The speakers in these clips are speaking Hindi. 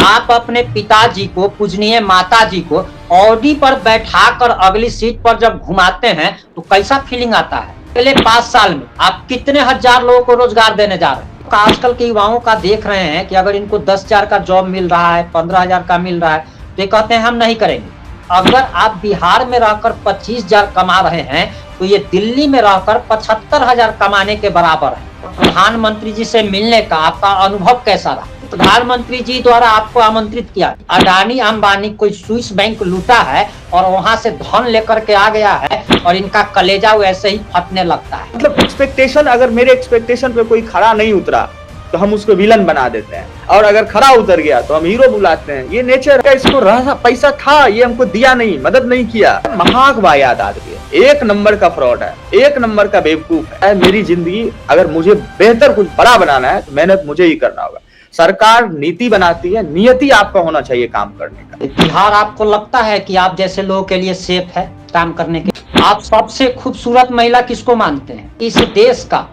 आप अपने पिताजी को, पूजनीय माताजी को ऑडी पर बैठाकर अगली सीट पर जब घुमाते हैं तो कैसा फीलिंग आता है? अगले 5 साल में आप कितने हजार लोगों को रोजगार देने जा रहे हैं? आजकल के युवाओं का देख रहे हैं कि अगर इनको 10,000 का जॉब मिल रहा है, 15,000 का मिल रहा है, तो ये कहते हैं हम नहीं करेंगे। अगर आप बिहार में रहकर 25,000 कमा रहे हैं तो ये दिल्ली में रहकर 75,000 कमाने के बराबर है। प्रधानमंत्री जी से मिलने का आपका अनुभव कैसा रहा? प्रधानमंत्री जी द्वारा आपको आमंत्रित किया, अडानी अंबानी कोई स्विस बैंक लूटा है और वहां से धन लेकर के आ गया है और इनका कलेजा वैसे ही फटने लगता है। मतलब एक्सपेक्टेशन, अगर मेरे एक्सपेक्टेशन पे कोई खड़ा नहीं उतरा तो हम उसको विलन बना देते हैं, और अगर खड़ा उतर गया तो हम हीरो बुलाते हैं। ये नेचर है। इसको रहा पैसा था, ये हमको दिया नहीं, मदद नहीं किया। महाग वाहियात आदमी है, एक नंबर का फ्रॉड है, एक नंबर का बेवकूफ है। मेरी जिंदगी अगर मुझे बेहतर कुछ बड़ा बनाना है तो मेहनत मुझे ही करना होगा। सरकार नीति बनाती है, नियति आपका होना चाहिए काम करने का। बिहार आपको लगता है कि आप जैसे लोगों के लिए सेफ है काम करने के? आप सबसे खूबसूरत महिला किसको मानते हैं इस देश का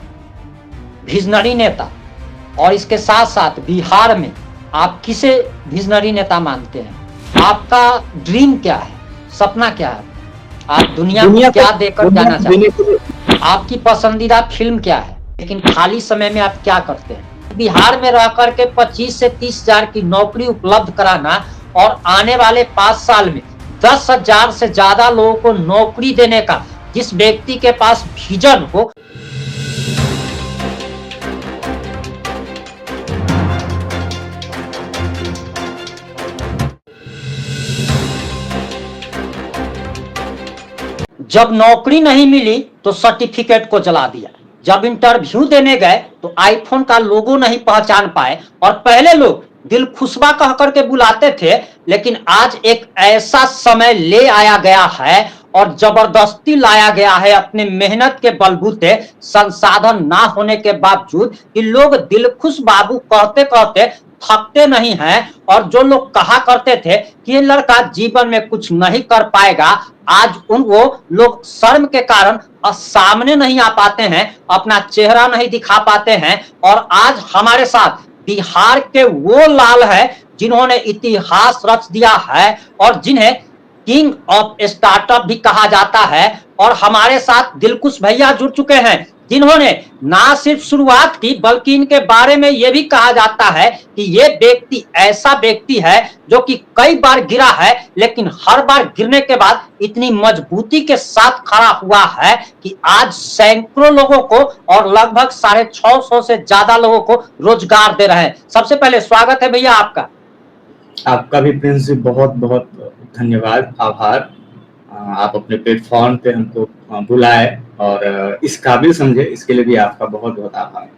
विजनरी नेता? और इसके साथ साथ बिहार में आप किसे विजनरी नेता मानते हैं? आपका ड्रीम क्या है, सपना क्या है? आप दुनिया को क्या देकर जाना चाहते हैं? आपकी पसंदीदा फिल्म क्या है? लेकिन खाली समय में आप क्या करते हैं? बिहार में रहकर के 25 से 30,000 की नौकरी उपलब्ध कराना और आने वाले 5 साल में 10,000 से ज्यादा लोगों को नौकरी देने का जिस व्यक्ति के पास विजन हो, जब नौकरी नहीं मिली तो सर्टिफिकेट को जला दिया, जब इंटरव्यू देने गए तो आईफोन का लोगो नहीं पहचान पाए, और पहले लोग दिल खुशबा कह करके बुलाते थे, लेकिन आज एक ऐसा समय ले आया गया है और जबरदस्ती लाया गया है अपने मेहनत के बलबूते, संसाधन ना होने के बावजूद, कि लोग दिलखुश बाबू कहते कहते थकते नहीं हैं। और जो लोग कहा करते थे कि ये लड़का जीवन में कुछ नहीं कर पाएगा, आज वो लोग शर्म के कारण सामने नहीं आ पाते हैं, अपना चेहरा नहीं दिखा पाते हैं। और आज हमारे साथ बिहार के वो लाल है जिन्होंने इतिहास रच दिया है और जिन्हें किंग ऑफ स्टार्टअप भी कहा जाता है। और हमारे साथ दिलकुश भैया जुड़ चुके हैं जिन्होंने ना सिर्फ शुरुआत की बल्कि इनके बारे में यह भी कहा जाता है कि ये व्यक्ति ऐसा व्यक्ति है जो कि कई बार गिरा है, लेकिन हर बार गिरने के बाद इतनी मजबूती के साथ खड़ा हुआ है कि आज सैकड़ों लोगों को और लगभग 650 से ज्यादा लोगों को रोजगार दे रहे हैं। सबसे पहले स्वागत है भैया आपका। आपका भी प्रिंस जी बहुत बहुत धन्यवाद, आभार। आप अपने प्लेटफॉर्म पे हमको बुलाए और इस काबिल समझे, इसके लिए भी आपका बहुत बहुत आभार।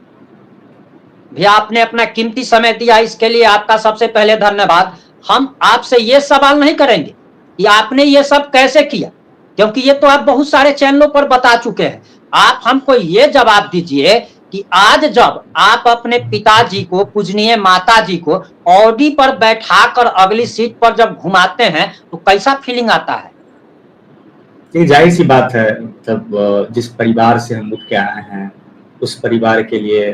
भैया आपने अपना कीमती समय दिया, इसके लिए आपका सबसे पहले धन्यवाद। हम आपसे ये सवाल नहीं करेंगे कि आपने ये सब कैसे किया, क्योंकि ये तो आप बहुत सारे चैनलों पर बता चुके हैं। आप हमको ये जवाब दीजिए कि आज जब आप अपने पिताजी को, पूजनीय माताजी को ऑडी पर बैठाकर अगली सीट पर जब घुमाते हैं तो कैसा फीलिंग आता है? ये जाहिर सी बात है, मतलब जिस परिवार से हम उठ के आए हैं उस परिवार के लिए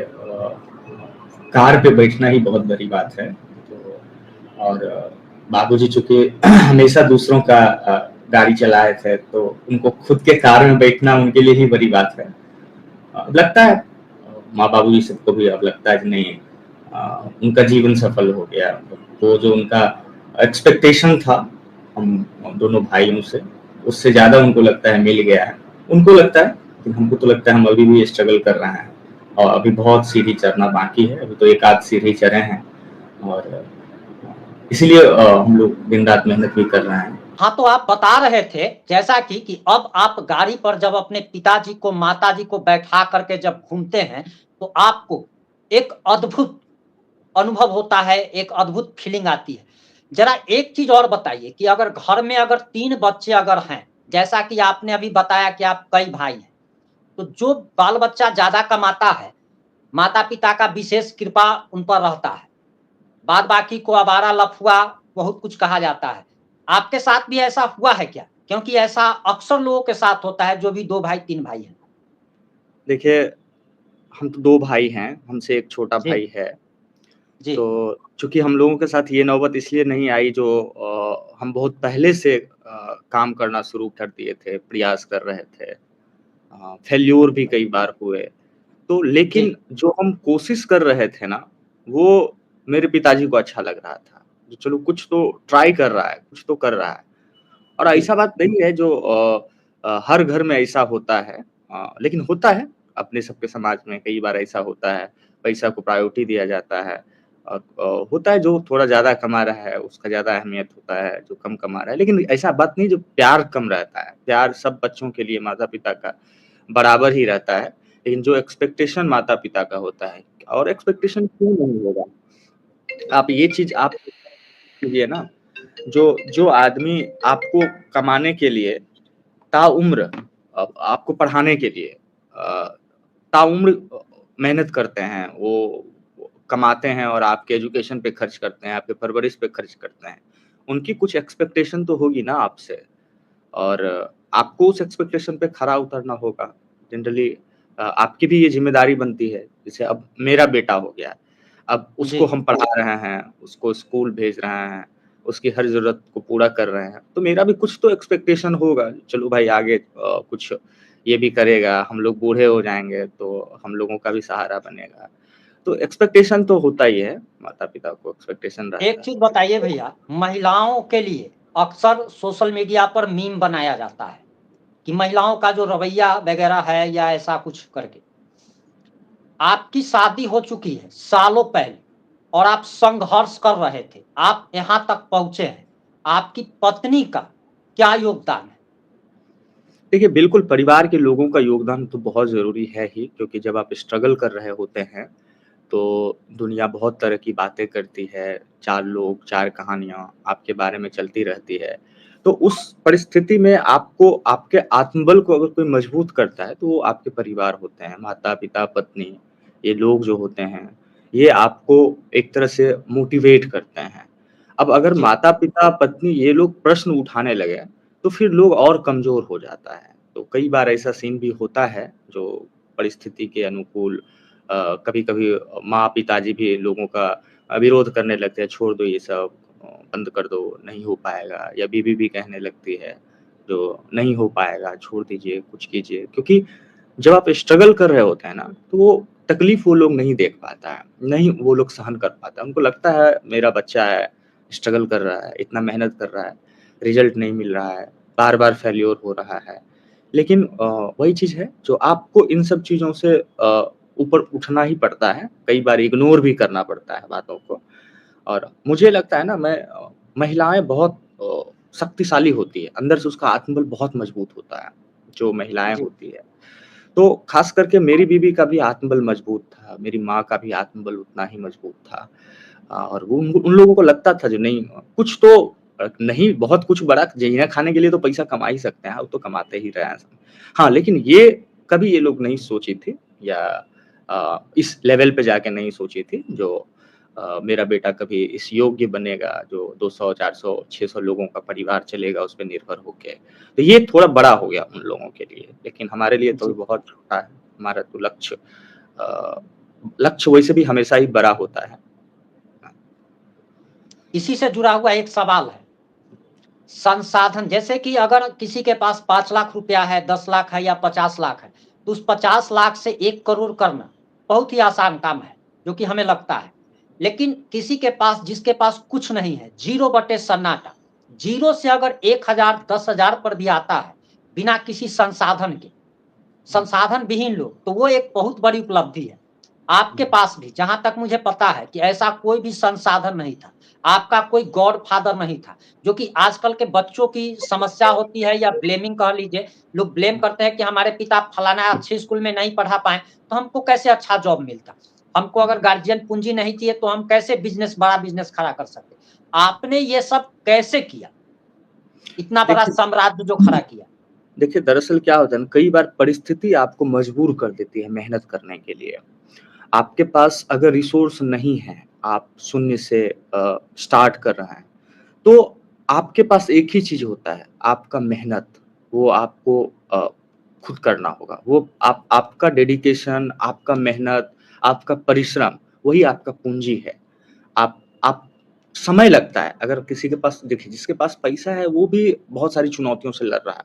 कार पे बैठना ही बहुत बड़ी बात है। तो और बाबूजी चूंकि हमेशा दूसरों का गाड़ी चलाए थे, तो उनको खुद के कार में बैठना उनके लिए ही बड़ी बात है। लगता है माँ बाबूजी सबको भी अब लगता है कि नहीं, उनका जीवन सफल हो गया। तो जो उनका एक्सपेक्टेशन था हम दोनों भाइयों से, उससे ज्यादा उनको लगता है मिल गया है। उनको लगता है, लेकिन हमको तो लगता है हम अभी भी स्ट्रगल कर रहे हैं और अभी बहुत सीढ़ी चढ़ना बाकी है। अभी तो एक आध सीढ़ी चढ़े हैं और इसलिए हम लोग दिन रात मेहनत भी कर रहे हैं। हाँ, तो आप बता रहे थे जैसा कि अब आप गाड़ी पर जब अपने पिताजी को, माताजी को बैठा करके जब घूमते हैं तो आपको एक अद्भुत अनुभव होता है, एक अद्भुत फीलिंग आती है। जरा एक चीज और बताइए कि अगर घर में अगर 3 बच्चे अगर हैं, जैसा कि आपने अभी बताया कि आप कई भाई हैं, तो जो बाल बच्चा ज्यादा कमाता है, माता पिता का विशेष कृपा उन पर रहता है, बाद बाकी को आवारा लफुआ बहुत कुछ कहा जाता है। आपके साथ भी ऐसा हुआ है क्या? क्योंकि ऐसा अक्सर लोगों के साथ होता है जो भी 2 भाई 3 भाई हैं। देखिए, हम तो 2 भाई हैं, हमसे एक छोटा जी। भाई है। जी, तो चूँकि हम लोगों के साथ ये नौबत इसलिए नहीं आई जो हम बहुत पहले से काम करना शुरू कर दिए थे, प्रयास कर रहे थे। फेल्योर भी कई बार हुए। तो जी, लेकिन जो हम कोशिश कर रहे थे ना, वो मेरे पिताजी को अच्छा लग रहा था। जो चलो कुछ तो ट्राई कर रहा है, कुछ तो कर रहा है। और जी, ऐसा बात नहीं है जो हर घर में ऐसा होता है लेकिन होता है, अपने सबके समाज में कई बार ऐसा होता है, पैसा को प्रायोरिटी दिया जाता है। होता है जो थोड़ा ज़्यादा कमा रहा है, उसका ज़्यादा अहमियत होता है, जो कम कमा रहा है। लेकिन ऐसा बात नहीं जो प्यार कम रहता है, प्यार सब बच्चों के लिए माता-पिता का बराबर ही रहता है। लेकिन जो एक्सपेक्टेशन माता-पिता का होता है और एक्सपेक्टेशन क्यों नहीं होगा? आप ये चीज़ आप कीजिए ना, जो जो आदमी आपको कमाने के लिए ताउम्र आपको पढ़ाने के लिए ताउम्र मेहनत करते हैं, वो कमाते हैं और आपके एजुकेशन पे खर्च करते हैं, आपके परवरिश पे खर्च करते हैं। उनकी कुछ एक्सपेक्टेशन तो होगी ना आपसे और आपको उस एक्सपेक्टेशन पे खरा उतरना होगा। जनरली आपकी भी ये ज़िम्मेदारी बनती है, जैसे अब मेरा बेटा हो गया, अब जी, उसको हम पढ़ा रहे हैं, उसको स्कूल भेज रहे हैं, उसकी हर ज़रूरत को पूरा कर रहे हैं, तो मेरा भी कुछ तो एक्सपेक्टेशन होगा, चलो भाई आगे कुछ ये भी करेगा, हम लोग बूढ़े हो जाएँगे, तो हम लोगों का भी सहारा बनेगा। तो एक्सपेक्टेशन तो होता ही है, माता-पिता को एक्सपेक्टेशन एक रहता है। चीज़ बताइए भैया, महिलाओं के लिए अक्सर सोशल मीडिया पर मीम बनाया जाता है कि महिलाओं का जो रवैया वगैरह है या ऐसा कुछ करके। आपकी शादी हो चुकी है सालों पहले और आप संघर्ष कर रहे थे, आप यहाँ तक पहुँचे हैं। आपकी पत्नी का क्या योगदान है? देखिए, बिल्कुल परिवार के लोगों का योगदान तो बहुत ज़रूरी है ही क्योंकि जब आप स्ट्रगल कर रहे होते हैं, तो दुनिया बहुत तरह की बातें करती है, 4 लोग, 4 कहानियाँ आपके बारे में चलती रहती है। तो उस परिस्थिति में आपको आपके आत्मबल को अगर कोई मजबूत करता है, तो वो आपके परिवार होते हैं, माता-पिता, पत्नी, ये लोग जो होते हैं, ये आपको एक तरह से मोटिवेट करते हैं। अब अगर जी, माता-पिता, पत्नी ये लोग प्रश्न उठाने लगे, तो फिर लोग और कमज़ोर हो जाता है। तो कई बार ऐसा सीन भी होता है, जो परिस्थिति के अनुकूल कभी-कभी माँ-पिताजी भी लोगों का विरोध करने लगते हैं, छोड़ दो ये सब बंद कर दो, नहीं हो पाएगा या बीवी भी कहने लगती है, जो नहीं हो पाएगा, छोड़ दीजिए, कुछ कीजिए। क्योंकि जब आप स्ट्रगल कर रहे होते हैं ना, तो वो तकलीफ़ वो लोग नहीं देख पाता है, नहीं वो लोग सहन कर पाता है। उनको लगता है मेरा बच्चा है, स्ट्रगल कर रहा है, इतना मेहनत कर रहा है, रिज़ल्ट नहीं मिल रहा है, बार-बार फेल्योर हो रहा है। लेकिन वही चीज़ है जो आपको इन सब चीज़ों से ऊपर उठना ही पड़ता है, कई बार इग्नोर भी करना पड़ता है बातों को। और मुझे लगता है ना महिलाएँ बहुत शक्तिशाली होती है, अंदर से उसका आत्मबल बहुत मजबूत होता है, जो महिलाएँ जी, होती है। तो ख़ास करके मेरी बीवी का भी आत्मबल मजबूत था, मेरी माँ का भी आत्मबल उतना ही मजबूत था। और वो उन उन लोगों को लगता था जो नहीं कुछ तो नहीं बहुत कुछ बड़ा जीने खाने के लिए तो पैसा कमा ही सकते हैं, वो तो कमाते ही रहे हैं। हाँ, लेकिन ये कभी ये लोग नहीं सोची थी या इस लेवल पे जाके नहीं सोची थी जो मेरा बेटा कभी इस योग्य बनेगा जो 200, 400, 600 लोगों का परिवार चलेगा उस पे निर्भर होके। तो ये थोड़ा बड़ा हो गया उन लोगों के लिए, लेकिन हमारे लिए तो जी। बहुत छोटा है। हमारा तो अ, लक्ष्य वैसे भी हमेशा ही बड़ा होता है। इसी से जुड़ा हुआ एक सवाल है। संसाधन जैसे कि अगर किसी के पास 5 लाख रुपया है, 10 लाख है या 50 लाख है, तो उस 50 लाख से 1 करोड़ करना बहुत ही आसान काम है, जो कि हमें लगता है। लेकिन किसी के पास जिसके पास कुछ नहीं है, ज़ीरो बटे सन्नाटा, ज़ीरो से अगर 1000, 10,000 पर भी आता है, बिना किसी संसाधन के, संसाधन विहीन लोग, तो वो एक बहुत बड़ी उपलब्धि है। आपके पास भी जहाँ तक मुझे पता है कि ऐसा कोई भी संसाधन नहीं था। आपका कोई गॉडफ़ादर नहीं था, जो कि आजकल के बच्चों की समस्या होती है या ब्लेमिंग कह लीजिए, लोग ब्लेम करते हैं कि हमारे पिता फलाना अच्छे स्कूल में नहीं पढ़ा पाए, तो हमको कैसे अच्छा जॉब मिलता? हमको अगर गार्जियन पूँजी नहीं चाहिए तो हम कैसे बड़ा बिज़नेस खड़ा कर सकते? आपने ये सब कैसे किया? इतना बड़ा देखिए साम्राज्य जो खड़ा किया? देखिए, दरअसल क्या होता है ना, कई बार परिस्थिति आपको मजबूर कर देती है मेहनत करने के लिए। आपके पास अगर रिसोर्स नहीं है, आप शून्य से स्टार्ट कर रहे हैं, तो आपके पास एक ही चीज़ होता है, आपका मेहनत। वो आपको खुद करना होगा। वो आपका डेडिकेशन, आपका मेहनत, आपका परिश्रम, वही आपका पूँजी है। आप समय लगता है। अगर किसी के पास देखिए जिसके पास पैसा है वो भी बहुत सारी चुनौतियों से लड़ रहा है।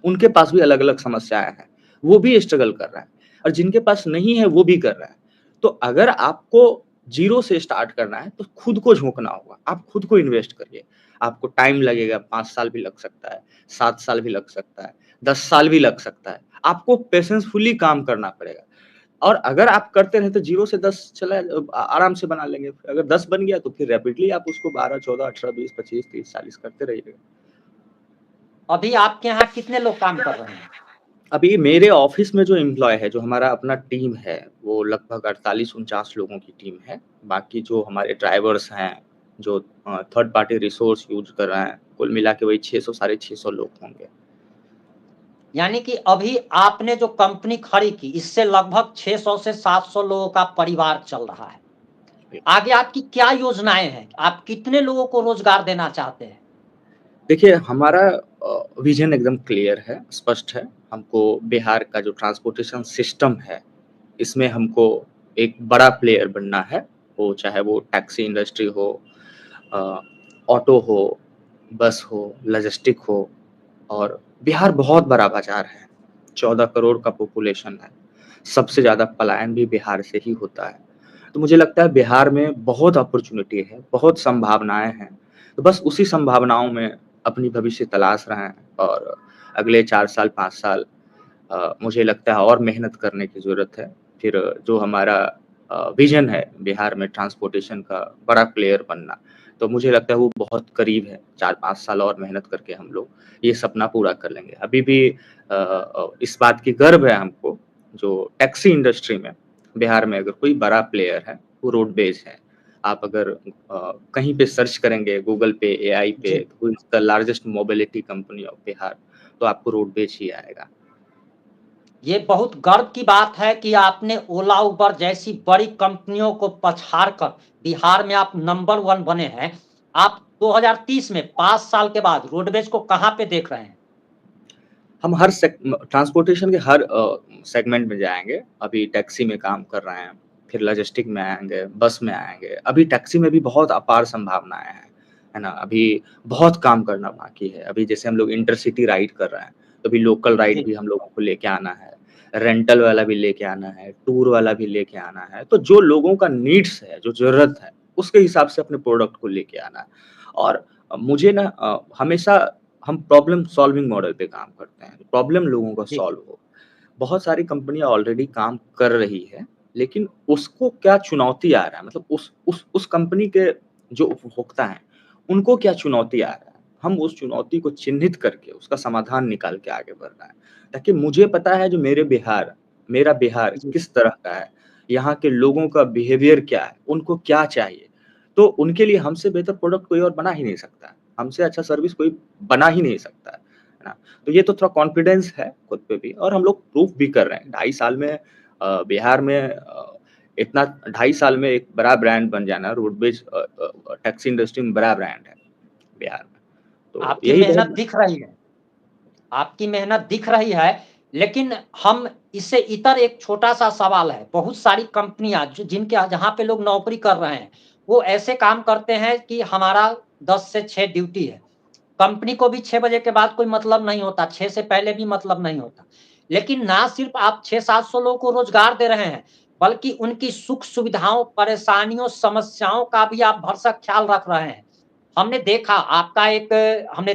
उनके पास भी अलग-अलग समस्याएँ हैं, वो भी स्ट्रगल कर रहा है और जिनके पास नहीं है वो भी कर रहा है। तो अगर आपको ज़ीरो से स्टार्ट करना है तो खुद को झोंकना होगा, आप खुद को इन्वेस्ट करिए। आपको टाइम लगेगा, 5 साल भी लग सकता है, 7 साल भी लग सकता है, 10 साल भी लग सकता है। आपको पेशेंसफुली काम करना पड़ेगा और अगर आप करते रहे तो 0 से 10 चला आराम से बना लेंगे। अगर 10 बन गया तो फिर रैपिडली आप उसको 12, 14, 18, 20, 25, 30, 40 करते रहिएगा। अभी आपके यहाँ कितने लोग काम कर रहे हैं? अभी मेरे ऑफिस में जो एम्प्लॉय है, जो हमारा अपना टीम है, वो लगभग 48-49 लोगों की टीम है। बाकी जो हमारे ड्राइवर्स हैं, जो थर्ड पार्टी रिसोर्स यूज़ कर रहे हैं, कुल मिला के वही 600 साढ़े 600 लोग होंगे। यानी कि अभी आपने जो कंपनी खड़ी की, इससे लगभग 600 से 700 लोगों का परिवार चल रहा है। आगे आपकी क्या योजनाएँ हैं? आप कितने लोगों को रोज़गार देना चाहते हैं? देखिए, हमारा विज़न एकदम क्लियर है, स्पष्ट है। हमको बिहार का जो ट्रांसपोर्टेशन सिस्टम है, इसमें हमको एक बड़ा प्लेयर बनना है। वो चाहे वो टैक्सी इंडस्ट्री हो, अ, ऑटो हो, बस हो, लॉजिस्टिक हो और बिहार बहुत बड़ा बाज़ार है। 14 करोड़ का पॉपुलेशन है। सबसे ज़्यादा पलायन भी बिहार से ही होता है। तो मुझे लगता है बिहार में बहुत अपॉर्च्युनिटी है, बहुत संभावनाएँ हैं। तो बस उसी संभावनाओं में अपनी भविष्य तलाश रहे हैं और अगले 4 साल, 5 साल मुझे लगता है और मेहनत करने की ज़रूरत है। फिर जो हमारा विज़न है बिहार में ट्रांसपोर्टेशन का बड़ा प्लेयर बनना, तो मुझे लगता है वो बहुत करीब है। 4-5 साल और मेहनत करके हम लोग ये सपना पूरा कर लेंगे। अभी भी इस बात की गर्व है हमको, जो टैक्सी इंडस्ट्री में बिहार में अगर कोई बड़ा प्लेयर है, वो रोडवेज़ है। आप अगर कहीं पे सर्च करेंगे गूगल पे, एआई पे, जी। Who is the largest mobility company of Bihar, तो आपको रोडवेज़ ही आएगा। ये बहुत गर्व की बात है कि आपने ओला, उबर जैसी बड़ी कंपनियों को पछाड़कर बिहार में आप नंबर 1 बने हैं। आप 2030 में 5 साल के बाद रोडवेज को कहाँ पे देख रहे हैं? हम हर ट्रांसपोर्टेशन के हर सेगमेंट में जाएँगे। अभी टैक्सी में काम कर रहे हैं, फिर लॉजिस्टिक में आएँगे, बस में आएँगे। अभी टैक्सी में भी बहुत अपार संभावनाएँ हैं, है ना? अभी बहुत काम करना बाकी है। अभी जैसे हम लोग इंटरसिटी राइड कर रहे हैं, तो अभी लोकल राइड जी। भी हम लोगों को लेके आना है, रेंटल वाला भी लेके आना है, टूर वाला भी लेके आना है। तो जो लोगों का नीड्स है, जो ज़रूरत है, उसके हिसाब से अपने प्रोडक्ट को लेके आना है। और मुझे ना हमेशा हम प्रॉब्लम सॉल्विंग मॉडल पे काम करते हैं, प्रॉब्लम लोगों का जी। सॉल्व हो। बहुत सारी कंपनियाँ ऑलरेडी काम कर रही है, लेकिन उसको क्या चुनौती आ रहा है, मतलब उस कंपनी के जो उपभोक्ता हैं, उनको क्या चुनौती आ रहा है, हम उस चुनौती को चिन्हित करके उसका समाधान निकाल के आगे बढ़ना है। ताकि मुझे पता है जो मेरा बिहार जी। किस तरह का है, यहाँ के लोगों का बिहेवियर क्या है, उनको क्या चाहिए, तो उनके लिए हमसे बेहतर प्रोडक्ट कोई और बना ही नहीं सकता है। हमसे अच्छा सर्विस कोई बना ही नहीं सकता है ना? तो ये तो थोड़ा कॉन्फिडेंस है खुद पे भी और हम लोग प्रूफ भी कर रहे हैं। 2.5 साल में बिहार में इतना 2.5 साल में एक बड़ा ब्रांड बन जाना रोडवेज टैक्सी इंडस्ट्री में बड़ा ब्रांड है बिहार में। तो आपकी यही मेहनत बहुत दिख रही है। आपकी मेहनत दिख रही है, लेकिन हम इससे इतर एक छोटा-सा सवाल है। बहुत सारी कंपनियाँ जो जिनके जहाँ पे लोग नौकरी कर रहे हैं, वो ऐसे काम करते हैं कि हमारा 10 से 6 ड्यूटी है। कंपनी को भी 6 बजे के बाद कोई मतलब नहीं होता, 6 से पहले भी मतलब नहीं होता। लेकिन ना सिर्फ़ आप 600-700 लोगों को रोज़गार दे रहे हैं, बल्कि उनकी सुख-सुविधाओं, परेशानियों, समस्याओं का भी आप भरसक ख़्याल रख रहे हैं। हमने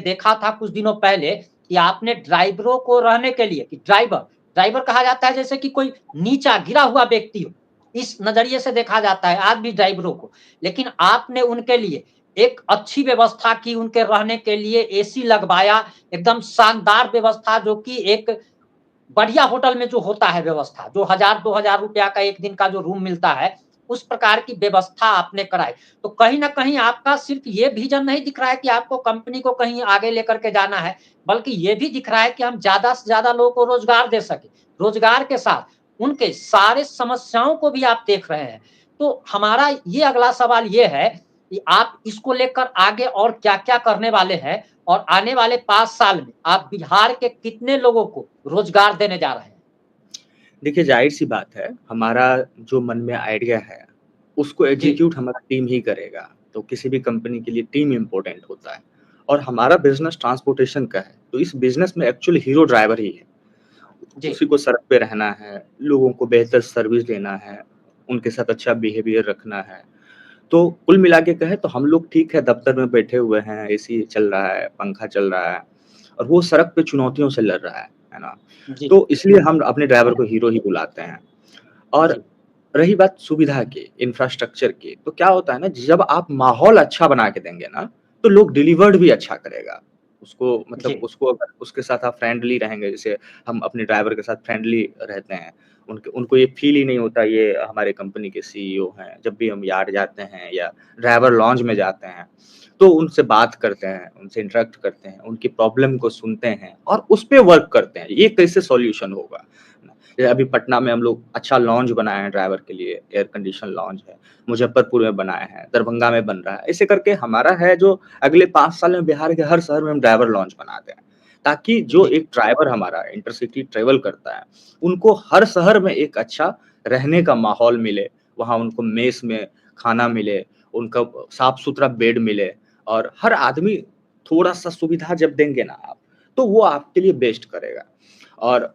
देखा था कुछ दिनों पहले कि आपने ड्राइवरों को रहने के लिए कि ड्राइवर कहा जाता है जैसे कि कोई नीचा गिरा हुआ व्यक्ति हो, इस नज़रिए से देखा जाता है आज भी ड्राइवरों को। लेकिन आपने उनके लिए एक अच्छी व्यवस्था की, उनके रहने के लिए एसी लगवाया, एकदम शानदार व्यवस्था जो कि एक बढ़िया होटल में जो होता है व्यवस्था, जो 1000-2000 रुपया का 1 दिन का जो रूम मिलता है, उस प्रकार की व्यवस्था आपने कराई। तो कहीं न कहीं आपका सिर्फ़ ये विज़न नहीं दिख रहा है कि आपको कंपनी को कहीं आगे लेकर के जाना है, बल्कि ये भी दिख रहा है कि हम ज़्यादा से ज़्यादा लोगों को रोज़गार दे सकें। रोज़गार के साथ उनके सारे समस्याओं को भी आप देख रहे हैं। तो हमारा ये अगला सवाल ये है कि आप इसको लेकर आगे और क्या-क्या करने वाले हैं? और आने वाले 5 साल में आप बिहार के कितने लोगों को रोज़गार देने जा रहे हैं? देखिए ज़ाहिर-सी बात है, हमारा जो मन में आइडिया है, उसको जी एग्जीक्यूट हमारा टीम ही करेगा। तो किसी भी कंपनी के लिए टीम इम्पोर्टेंट होता है और हमारा बिज़नेस ट्रांसपोर्टेशन का है, तो इस बिज़नेस में एक्चुअली हीरो ड्राइवर ही है। जी उसी को सड़क पे रहना है, लोगों को बेहतर सर्विस देना है, उनके साथ अच्छा बिहेवियर रखना है। तो कुल मिला के कहें तो हम लोग ठीक है दफ्तर में बैठे हुए हैं, एसी चल रहा है, पंखा चल रहा है और वो सड़क पे चुनौतियों से लड़ रहा है ना? जी तो इसलिए हम अपने ड्राइवर को हीरो ही बुलाते हैं। और जी रही बात सुविधा की, इंफ्रास्ट्रक्चर की, तो क्या होता है ना जब आप माहौल अच्छा बना के देंगे ना, तो लोग डिलीवर्ड भी अच्छा करेगा। उसको मतलब जी उसको अगर उसके साथ आप फ्रेंडली रहेंगे, जैसे हम अपने ड्राइवर के साथ फ्रेंडली रहते हैं, उनको ये फ़ील ही नहीं होता ये हमारे कंपनी के सीईओ हैं। जब भी हम यार्ड जाते हैं या ड्राइवर लॉन्ज में जाते हैं, तो उनसे बात करते हैं, उनसे इंटरैक्ट करते हैं, उनकी प्रॉब्लम को सुनते हैं और उस पे वर्क करते हैं, ये कैसे सॉल्यूशन होगा। अभी पटना में हम लोग अच्छा लॉन्ज बनाए हैं ड्राइवर के लिए, एयर कंडीशन लॉन्ज है, मुजफ्फरपुर में बनाए हैं, दरभंगा में बन रहा है। ऐसे करके हमारा है जो अगले 5 साल में बिहार के हर शहर में हम ड्राइवर लॉन्च बना दें, ताकि जो जी एक ड्राइवर हमारा इंटरसिटी ट्रैवल करता है, उनको हर शहर में एक अच्छा रहने का माहौल मिले, वहाँ उनको मेस में खाना मिले, उनका साफ-सुथरा बेड मिले और हर आदमी थोड़ा-सा सुविधा जब देंगे ना आप, तो वो आपके लिए बेस्ट करेगा। और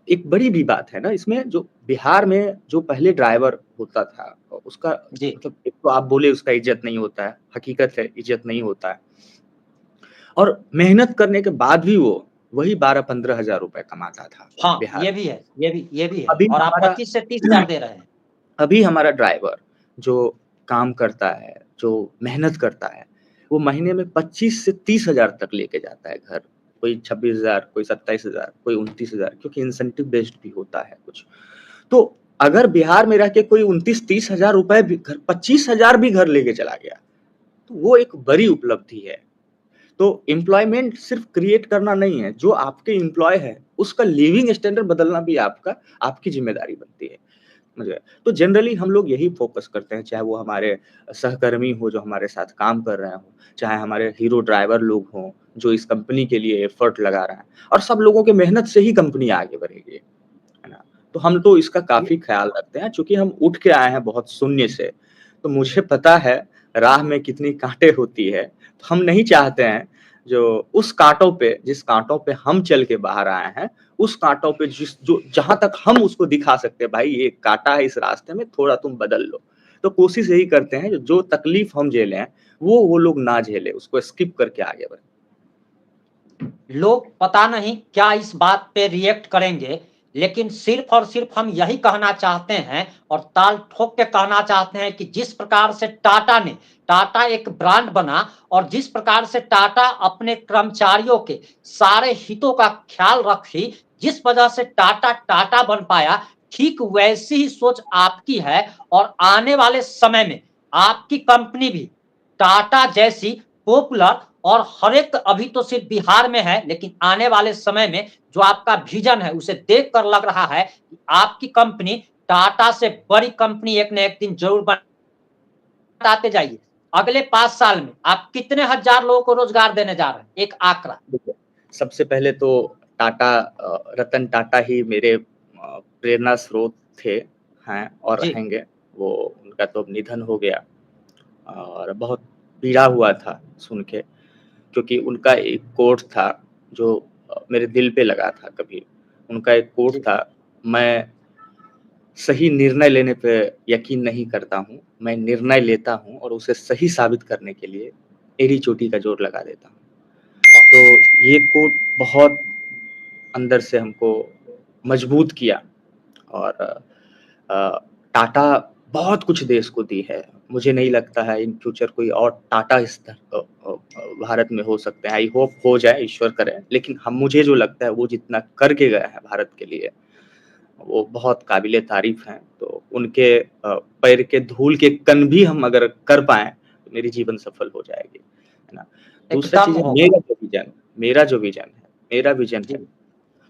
एक बड़ी भी बात है ना इसमें जो बिहार में जो पहले ड्राइवर होता था उसका जी मतलब एक तो आप बोले उसका इज़्ज़त नहीं होता है, हकीकत है इज़्ज़त नहीं होता है। और मेहनत करने के बाद भी वो वही 12-15 हज़ार रुपए कमाता था हाँ, बिहार में। ये भी है अभी और आप हमारा 25 से 30,000 दे रहे हैं। अभी हमारा ड्राइवर जो काम करता है, जो मेहनत करता है, वो महीने में 25 से 30 हज़ार तक लेके जाता है घर। कोई 26,000, कोई 27,000, कोई 29,000 क्योंकि इंसेंटिव बेस्ड भी होता है कुछ। तो अगर बिहार में रह के कोई 29-30 हज़ार रुपए भी घर 25,000 भी घर लेके चला गया, तो वो एक बड़ी उपलब्धि है। तो एम्प्लॉयमेंट सिर्फ क्रिएट करना नहीं है, जो आपके एम्प्लॉय है, उसका लिविंग स्टैंडर्ड बदलना भी आपकी ज़िम्मेदारी बनती है। मुझे तो जनरली हम लोग यही फ़ोकस करते हैं, चाहे वो हमारे सहकर्मी हो जो हमारे साथ काम कर रहे हों, चाहे हमारे हीरो ड्राइवर लोग हों, जो इस कंपनी के लिए एफ़र्ट लगा रहे हैं और सब लोगों की मेहनत से ही कंपनी आगे बढ़ेगी, है ना? तो हम तो इसका काफ़ी ख़्याल रखते हैं, चूँकि हम उठ के आए हैं बहुत शून्य से, तो मुझे पता है राह में कितनी काँटें होती है, तो हम नहीं चाहते हैं जो उस काँटों पे जिस काँटों पे हम चल के बाहर आए हैं, उस काँटों पे जो जहाँ तक हम उसको दिखा सकते हैं भाई ये काँटा है इस रास्ते में थोड़ा तुम बदल लो। तो कोशिश यही करते हैं जो तकलीफ हम झेले हैं, वो लोग ना झेलें, उसको स्किप करके आगे बढ़ें। लोग पता नहीं क्या इस बात पे रिएक्ट करेंगे, लेकिन सिर्फ़ और सिर्फ़ हम यही कहना चाहते हैं और ताल ठोक के कहना चाहते हैं कि जिस प्रकार से टाटा एक ब्रांड बना और जिस प्रकार से टाटा अपने कर्मचारियों के सारे हितों का ख़्याल रखी, जिस वजह से टाटा बन पाया, ठीक वैसी ही सोच आपकी है और आने वाले समय में आपकी कंपनी भी टाटा जैसी पॉपुलर और हर एक अभी तो सिर्फ बिहार में है, लेकिन आने वाले समय में जो आपका विज़न है, उसे देखकर लग रहा है कि आपकी कंपनी टाटा से बड़ी कंपनी एक न एक दिन ज़रूर बताते जाइए। अगले 5 साल में आप कितने हज़ार लोगों को रोज़गार देने जा रहे हैं? एक आंकड़ा। देखिए, सबसे पहले तो टाटा रतन टाटा ही मेरे प्रेरणा स्रोत थे, हैं और जी, रहेंगे। वो उनका तो अब निधन हो गया और बहुत पीड़ा हुआ था सुन के, क्योंकि उनका एक कोट था जो मेरे दिल पे लगा था कभी। उनका एक कोट जी। था, मैं सही निर्णय लेने पे यकीन नहीं करता हूँ, मैं निर्णय लेता हूँ और उसे सही साबित करने के लिए एड़ी चोटी का ज़ोर लगा देता हूँ। वाह! तो ये कोट बहुत अंदर से हमको मजबूत किया और टाटा बहुत कुछ देश को दी है। मुझे नहीं लगता है इन फ्यूचर कोई और टाटा इस भारत में हो सकते हैं। आई होप हो जाए, ईश्वर करे। लेकिन हम मुझे जो लगता है वो जितना करके गए हैं भारत के लिए, वो बहुत काबिले तारीफ़ हैं। तो उनके पैर के धूल के कण भी हम अगर कर पाएँ, तो मेरी जीवन सफल हो जाएगी, है ना? दूसरा एकदम चीज़ है होगा। मेरा विज़न है, जी,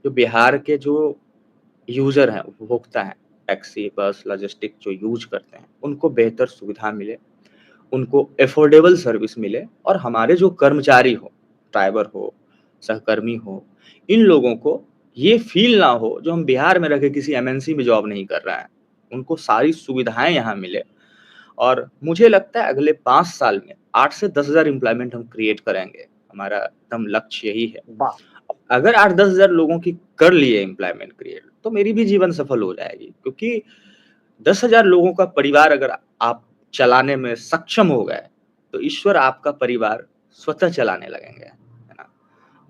जो बिहार के जो यूज़र हैं, उपभोक्ता हैं, टैक्सी, बस, लॉजिस्टिक जो यूज़ करते हैं, उनको बेहतर सुविधा मिले, उनको अफ़ोर्डेबल सर्विस मिले और हमारे जो कर्मचारी हों, ड्राइवर हो, सहकर्मी हो, इन लोगों को ये फ़ील ना हो जो हम बिहार में रह के किसी एमएनसी में जॉब नहीं कर रहे हैं। उनको सारी सुविधाएँ यहाँ मिले और मुझे लगता है अगले 5 साल में 8 से 10,000 एम्प्लॉयमेंट हम क्रिएट करेंगे। हमारा एकदम लक्ष्य यही है। वाह! अगर 8-10,000 लोगों की कर लिए एम्प्लॉयमेंट क्रिएट, तो मेरी भी जीवन सफल हो जाएगी, क्योंकि 10,000 लोगों का परिवार अगर आप चलाने में सक्षम हो गए, तो ईश्वर आपका परिवार स्वतः चलाने लगेंगे, है ना?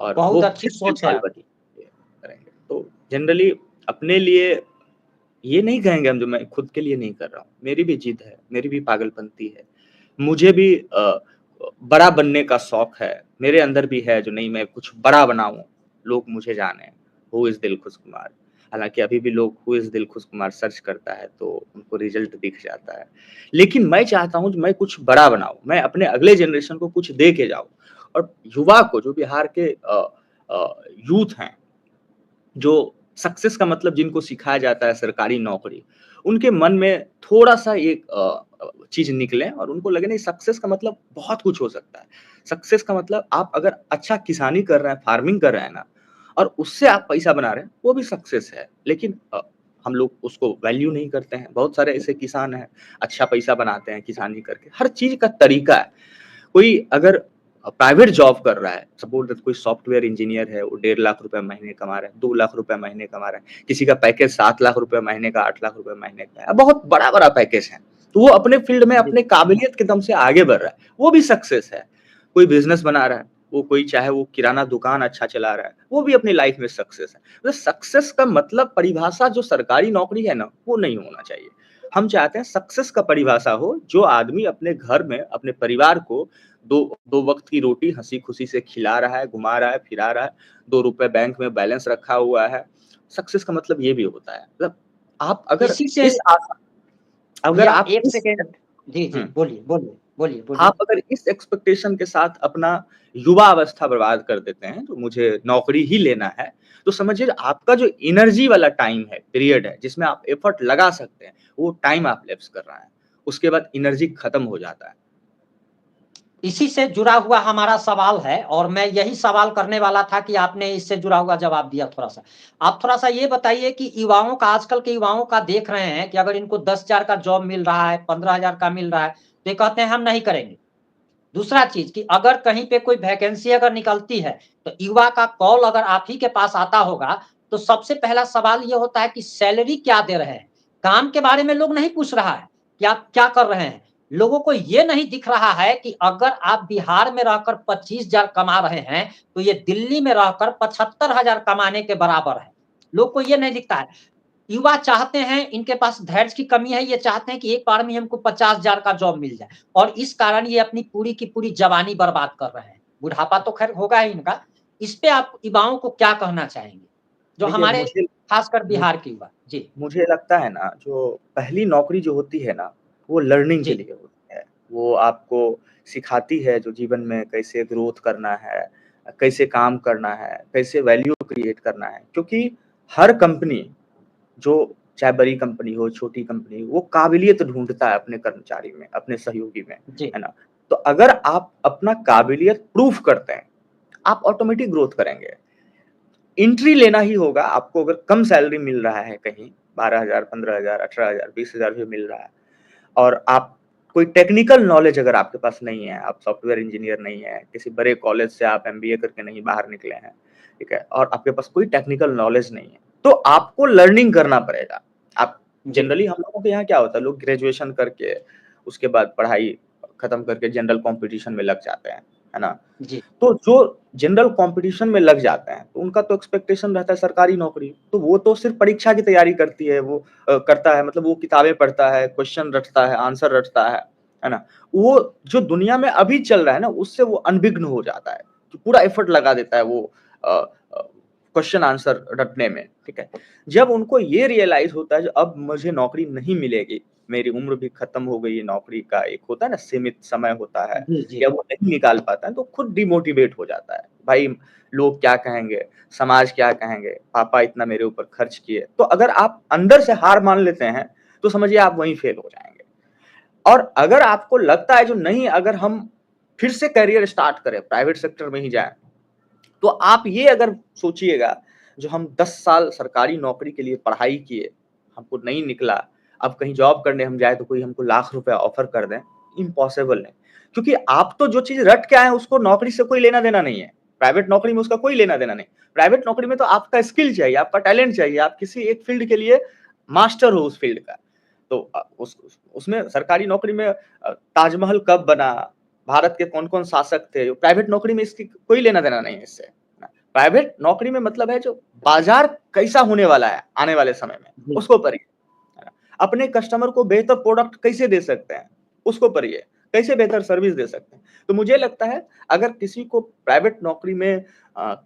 और वो बहुत अच्छी फिर से सोच है आपकी। बाल-बच्चे करेंगे। तो जनरली अपने लिए ये नहीं कहेंगे हम, जो मैं खुद के लिए नहीं कर रहा हूँ। मेरी भी जिद है, मेरी भी पागलपंती है। मुझे भी बड़ा बनने का शौक है। मेरे अंदर भी है जो नहीं, मैं कुछ बड़ा बनाऊँ, लोग मुझे जानें, हू इज़ दिलखुश कुमार। हालाँकि अभी भी लोग who is Dilkhush Kumar search करता है तो उनको रिज़ल्ट दिख जाता है। लेकिन मैं चाहता हूँ कि मैं कुछ बड़ा बनाऊँ, मैं अपने अगले जनरेशन को कुछ दे के जाऊँ, और युवा को, जो बिहार के यूथ हैं, जो सक्सेस का मतलब जिनको सिखाया जाता है सरकारी नौकरी, उनके मन में थोड़ा-सा एक चीज़ निकले और उनको लगे नहीं, सक्सेस का मतलब बहुत कुछ हो सकता है। सक्सेस का मतलब आप अगर अच्छा किसानी कर रहे हैं, फार्मिंग कर रहे हैं ना, और उससे आप पैसा बना रहे हैं, वो भी सक्सेस है। लेकिन हम लोग उसको वैल्यू नहीं करते हैं। बहुत सारे ऐसे किसान हैं, अच्छा पैसा बनाते हैं किसानी करके। हर चीज़ का तरीका है। कोई अगर प्राइवेट जॉब कर रहा है, सपोज़ दैट कोई सॉफ्टवेयर इंजीनियर है, वो 1.5 लाख रुपए महीने कमा रहा है, 2 लाख रुपए महीने कमा रहा है, किसी का पैकेज 7 लाख रुपए महीने का, 8 लाख रुपए महीने का है, बहुत बड़ा-बड़ा पैकेज है। तो वो अपने फील्ड में जी। अपने काबिलियत के दम से आगे बढ़ रहा है, वो भी सक्सेस है। कोई बिज़नेस बना रहा है, वो कोई चाहे वो किराना दुकान अच्छा चला रहा है, वो भी अपनी लाइफ़ में सक्सेस है। तो सक्सेस का मतलब परिभाषा जो सरकारी नौकरी है ना, वो नहीं होना चाहिए। हम चाहते हैं सक्सेस का परिभाषा हो, जो आदमी अपने घर में अपने परिवार को 2 वक़्त की रोटी हँसी-खुशी से खिला रहा है, घुमा रहा है, फिरा रहा है, ₹2 बैंक में बैलेंस रखा हुआ है। सक्सेस का मतलब ये भी होता है। मतलब आप अगर इसी से इस आशा अगर भैया आप 1 इस सेकंड। जी, जी, हुँ। बोलिए, बोलिए, बोलिए, बोलिए। आप अगर इस एक्सपेक्टेशन के साथ अपना युवा अवस्था बर्बाद कर देते हैं, तो मुझे नौकरी ही लेना है, तो समझिए आपका जो एनर्जी वाला टाइम है, पीरियड है, जिसमें आप एफर्ट लगा सकते हैं, वो टाइम आप लैप्स कर रहे हैं। उसके बाद एनर्जी खत्म हो जाता है। इसी से जुड़ा हुआ हमारा सवाल है और मैं यही सवाल करने वाला था कि आपने इससे जुड़ा हुआ जवाब दिया थोड़ा-सा। आप थोड़ा-सा ये बताइए कि युवाओं का, आजकल के युवाओं का देख रहे हैं कि अगर इनको 10,000 का जॉब मिल रहा है, 15,000 का मिल रहा है, तो ये कहते हैं हम नहीं करेंगे। दूसरा चीज़ कि अगर कहीं पे कोई वैकेंसी अगर निकलती है, तो युवा का कॉल अगर आप ही के पास आता होगा, तो सबसे पहला सवाल ये होता है कि सैलरी क्या दे रहे हैं? काम के बारे में लोग नहीं पूछ रहा है कि आप क्या कर रहे हैं? लोगों को ये नहीं दिख रहा है कि अगर आप बिहार में रहकर 25,000 कमा रहे हैं, तो ये दिल्ली में रहकर 75,000 कमाने के बराबर है। लोग को ये नहीं दिखता है। युवा चाहते हैं, इनके पास धैर्य की कमी है, ये चाहते हैं कि एक बार में हमको 50,000 का जॉब मिल जाए और इस कारण ये अपनी पूरी की पूरी जवानी बर्बाद कर रहे हैं। बुढ़ापा तो खैर होगा ही इनका। इस पे आप युवाओं को क्या कहना चाहेंगे? जो देखिए, हमारे खासकर बिहार के युवा। जी, मुझे लगता है ना, जो पहली नौकरी जो होती है ना, वो लर्निंग के जी, लिए होती है। वो आपको सिखाती है जो जीवन में कैसे ग्रोथ करना है, कैसे काम करना है, कैसे वैल्यू क्रिएट करना है। क्योंकि हर कंपनी, जो चाहे बड़ी कंपनी हो, छोटी कंपनी हो, वो काबिलियत ढूँढता है अपने कर्मचारी में, अपने सहयोगी में, जी, है ना? तो अगर आप अपना काबिलियत प्रूफ करते हैं, आप ऑटोमेटिक ग्रोथ करेंगे। एंट्री लेना ही होगा। आपको अगर कम सैलरी मिल रहा है कहीं, 12,000, 15,000, 18,000, 20,000 भी मिल रहा है, और आप कोई टेक्निकल नॉलेज अगर आपके पास नहीं है, आप सॉफ्टवेयर इंजीनियर नहीं है, किसी बड़े कॉलेज से आप एमबीए करके नहीं बाहर निकले हैं, ठीक है? और आपके पास कोई टेक्निकल नॉलेज नहीं है, तो आपको लर्निंग करना पड़ेगा। आप जी, जनरली हम लोगों के यहाँ क्या होता है, लोग ग्रेजुएशन करके उसके बाद पढ़ाई खत्म करके जनरल कॉम्पिटिशन में लग जाते हैं, है ना? जी, तो जो जनरल कॉम्पिटिशन में लग जाते हैं, तो उनका तो एक्सपेक्टेशन रहता है सरकारी नौकरी। तो वो तो सिर्फ़ परीक्षा की तैयारी करती है, वो करता है, मतलब वो किताबें पढ़ता है, क्वेश्चन रटता है, आंसर रटता है ना? वो जो दुनिया में अभी चल रहा है ना, उससे वो अनभिज्ञ हो जाता है, कि पूरा एफर्ट लगा देता है वो अ क्वेश्चन आंसर रटने में, ठीक है? जब उनको ये रियलाइज़ होता है, जो अब मुझे नौकरी नहीं मिलेगी, मेरी उम्र भी खत्म हो गई है, नौकरी का एक होता है ना सीमित समय होता है, जी, जी, या वो नहीं निकाल पाता है, तो खुद डिमोटिवेट हो जाता है। भाई, लोग क्या कहेंगे? समाज क्या कहेंगे? पापा इतना मेरे ऊपर खर्च किए। तो अगर आप अंदर से हार मान लेते हैं, तो समझिए आप वहीं फेल हो जाएँगे। और अगर आपको लगता है जो नहीं, अगर हम फिर से करियर स्टार्ट करें, प्राइवेट सेक्टर में ही जाएँ, तो आप ये अगर सोचिएगा, जो हम 10 साल सरकारी नौकरी के लिए पढ़ाई किए, हमको नहीं निकला, अब कहीं जॉब करने हम जाए तो कोई हमको लाख रुपए ऑफर कर दें, इम्पॉसिबल है। क्योंकि आप तो जो चीज रट के आए हैं उसको नौकरी से कोई लेना देना नहीं है। प्राइवेट नौकरी में उसका कोई लेना देना नहीं। प्राइवेट नौकरी में तो आपका स्किल चाहिए, आपका टैलेंट चाहिए, आप किसी एक फील्ड के लिए मास्टर हो उस फील्ड का। तो उसमें सरकारी नौकरी में ताजमहल कब बना, भारत के कौन-कौन शासक थे, प्राइवेट नौकरी में इसकी कोई लेना देना नहीं है इससे। प्राइवेट नौकरी में मतलब है जो बाजार कैसा होने वाला है आने वाले समय में, उसको पढ़िए। अपने कस्टमर को बेहतर प्रोडक्ट कैसे दे सकते हैं, उसको पढ़िए। कैसे बेहतर सर्विस दे सकते हैं। तो मुझे लगता है अगर किसी को प्राइवेट नौकरी में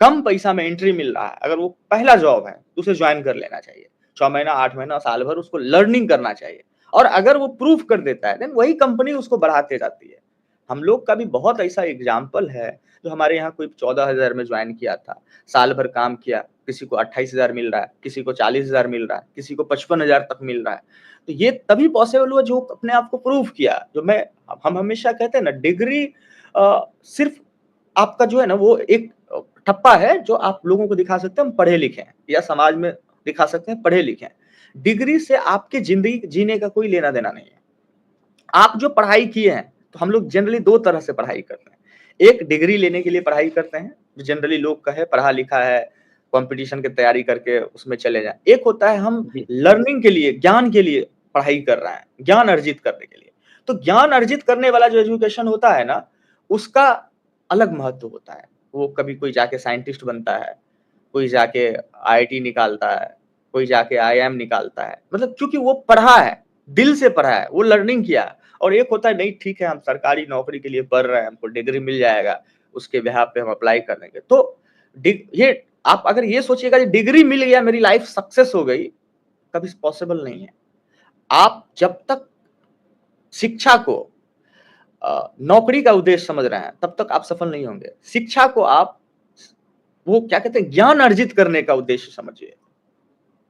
कम पैसा में एंट्री मिल रहा है, अगर वो पहला जॉब है तो उसे ज्वाइन कर लेना चाहिए। 6 महीना, 8 महीना, साल भर उसको लर्निंग करना चाहिए और अगर वो प्रूफ कर देता है देन वही कंपनी उसको बढ़ाते जाती है। हम लोग का भी बहुत ऐसा एग्जाम्पल है जो हमारे यहाँ कोई 14,000 में ज्वाइन किया था, साल भर काम किया, किसी को 28,000 मिल रहा है, किसी को 40,000 मिल रहा है, किसी को 55,000 तक मिल रहा है। तो ये तभी पॉसिबल हुआ जो अपने आप को प्रूव किया। जो हम हमेशा कहते हैं ना, डिग्री सिर्फ आपका जो है ना वो एक ठप्पा है जो आप लोगों को दिखा सकते हैं हम पढ़े लिखे हैं, या समाज में दिखा सकते हैं पढ़े लिखे हैं। डिग्री से आपकी जिंदगी जीने का कोई लेना देना नहीं है। आप जो पढ़ाई किए हैं, तो हम लोग जनरली 2 तरह से पढ़ाई करते हैं। एक डिग्री लेने के लिए पढ़ाई करते हैं, जो जनरली लोग कहे पढ़ा लिखा है, कंपटीशन की तैयारी करके उसमें चले जाएं। एक होता है हम लर्निंग के लिए, ज्ञान के लिए पढ़ाई कर रहे हैं, ज्ञान अर्जित करने के लिए। तो ज्ञान अर्जित करने वाला जो एजुकेशन होता है ना, उसका अलग महत्व होता है। वो कभी कोई जाके साइंटिस्ट बनता है, कोई जाके आईआईटी निकालता है, कोई जाके आईआईएम निकालता है, मतलब क्योंकि वो पढ़ा है, दिल से पढ़ा है, वो लर्निंग किया। और एक होता है नहीं ठीक है हम सरकारी नौकरी के लिए पढ़ रहे हैं, हमको डिग्री मिल जाएगा, उसके बिहाफ पे हम अप्लाई कर देंगे। तो ये आप अगर ये सोचिएगा कि डिग्री मिल गया मेरी लाइफ सक्सेस हो गई, कभी पॉसिबल नहीं है। आप जब तक शिक्षा को नौकरी का उद्देश्य समझ रहे हैं तब तक आप सफल नहीं होंगे। शिक्षा को आप वो क्या कहते हैं ज्ञान अर्जित करने का उद्देश्य समझिए,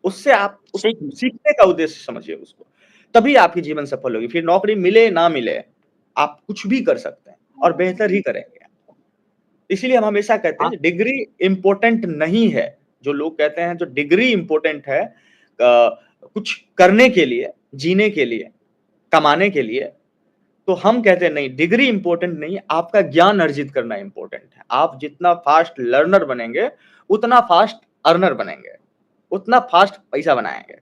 उससे आप सीखने का उद्देश्य समझिए उसको, तभी आपकी जीवन सफल होगी। फिर नौकरी मिले ना मिले आप कुछ भी कर सकते हैं और बेहतर ही करेंगे। इसीलिए हम हमेशा कहते हैं डिग्री इंपॉर्टेंट नहीं है। जो लोग कहते हैं जो डिग्री इंपॉर्टेंट है कुछ करने के लिए, जीने के लिए, कमाने के लिए, तो हम कहते हैं नहीं, डिग्री इंपॉर्टेंट नहीं, आपका ज्ञान अर्जित करना इंपॉर्टेंट है। आप जितना फास्ट लर्नर बनेंगे उतना फास्ट अर्नर बनेंगे, उतना फास्ट पैसा बनाएंगे।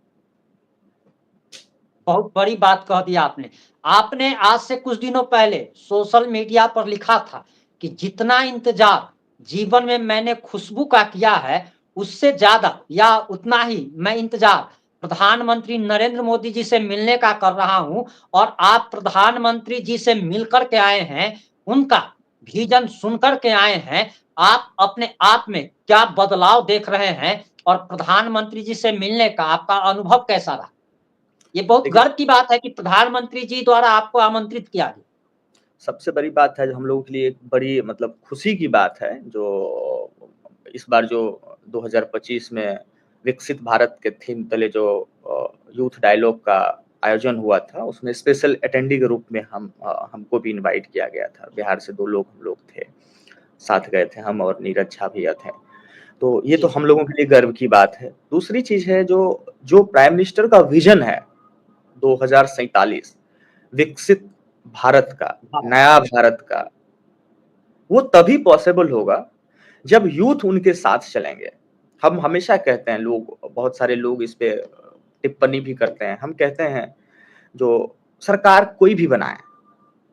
बहुत बड़ी बात कह दी आपने। आपने आज से कुछ दिनों पहले सोशल मीडिया पर लिखा था कि जितना इंतजार जीवन में मैंने खुशबू का किया है, उससे ज्यादा या उतना ही मैं इंतजार प्रधानमंत्री नरेंद्र मोदी जी से मिलने का कर रहा हूं। और आप प्रधानमंत्री जी से मिलकर के आए हैं, उनका विजन सुनकर के आए हैं। आप अपने आप में क्या बदलाव देख रहे हैं और प्रधानमंत्री जी से मिलने का आपका अनुभव कैसा रहा? ये बहुत गर्व की बात है कि प्रधानमंत्री जी द्वारा आपको आमंत्रित किया गया। सबसे बड़ी बात है जो हम लोगों के लिए एक बड़ी मतलब खुशी की बात है, जो इस बार जो 2025 में विकसित भारत के थीम तले जो यूथ डायलॉग का आयोजन हुआ था, उसमें स्पेशल अटेंडी के रूप में हमको भी इनवाइट किया गया था। बिहार से 2 लोग हम लोग थे, साथ गए थे, हम और नीरज झा भैया थे। तो ये तो हम लोगों के लिए गर्व की बात है। दूसरी चीज है जो प्राइम मिनिस्टर का विजन है 2047 विकसित भारत का, नया भारत का, वो तभी पॉसिबल होगा जब यूथ उनके साथ चलेंगे। हम हमेशा कहते हैं, लोग बहुत सारे लोग इस पे टिप्पणी भी करते हैं। हम कहते हैं जो सरकार कोई भी बनाए,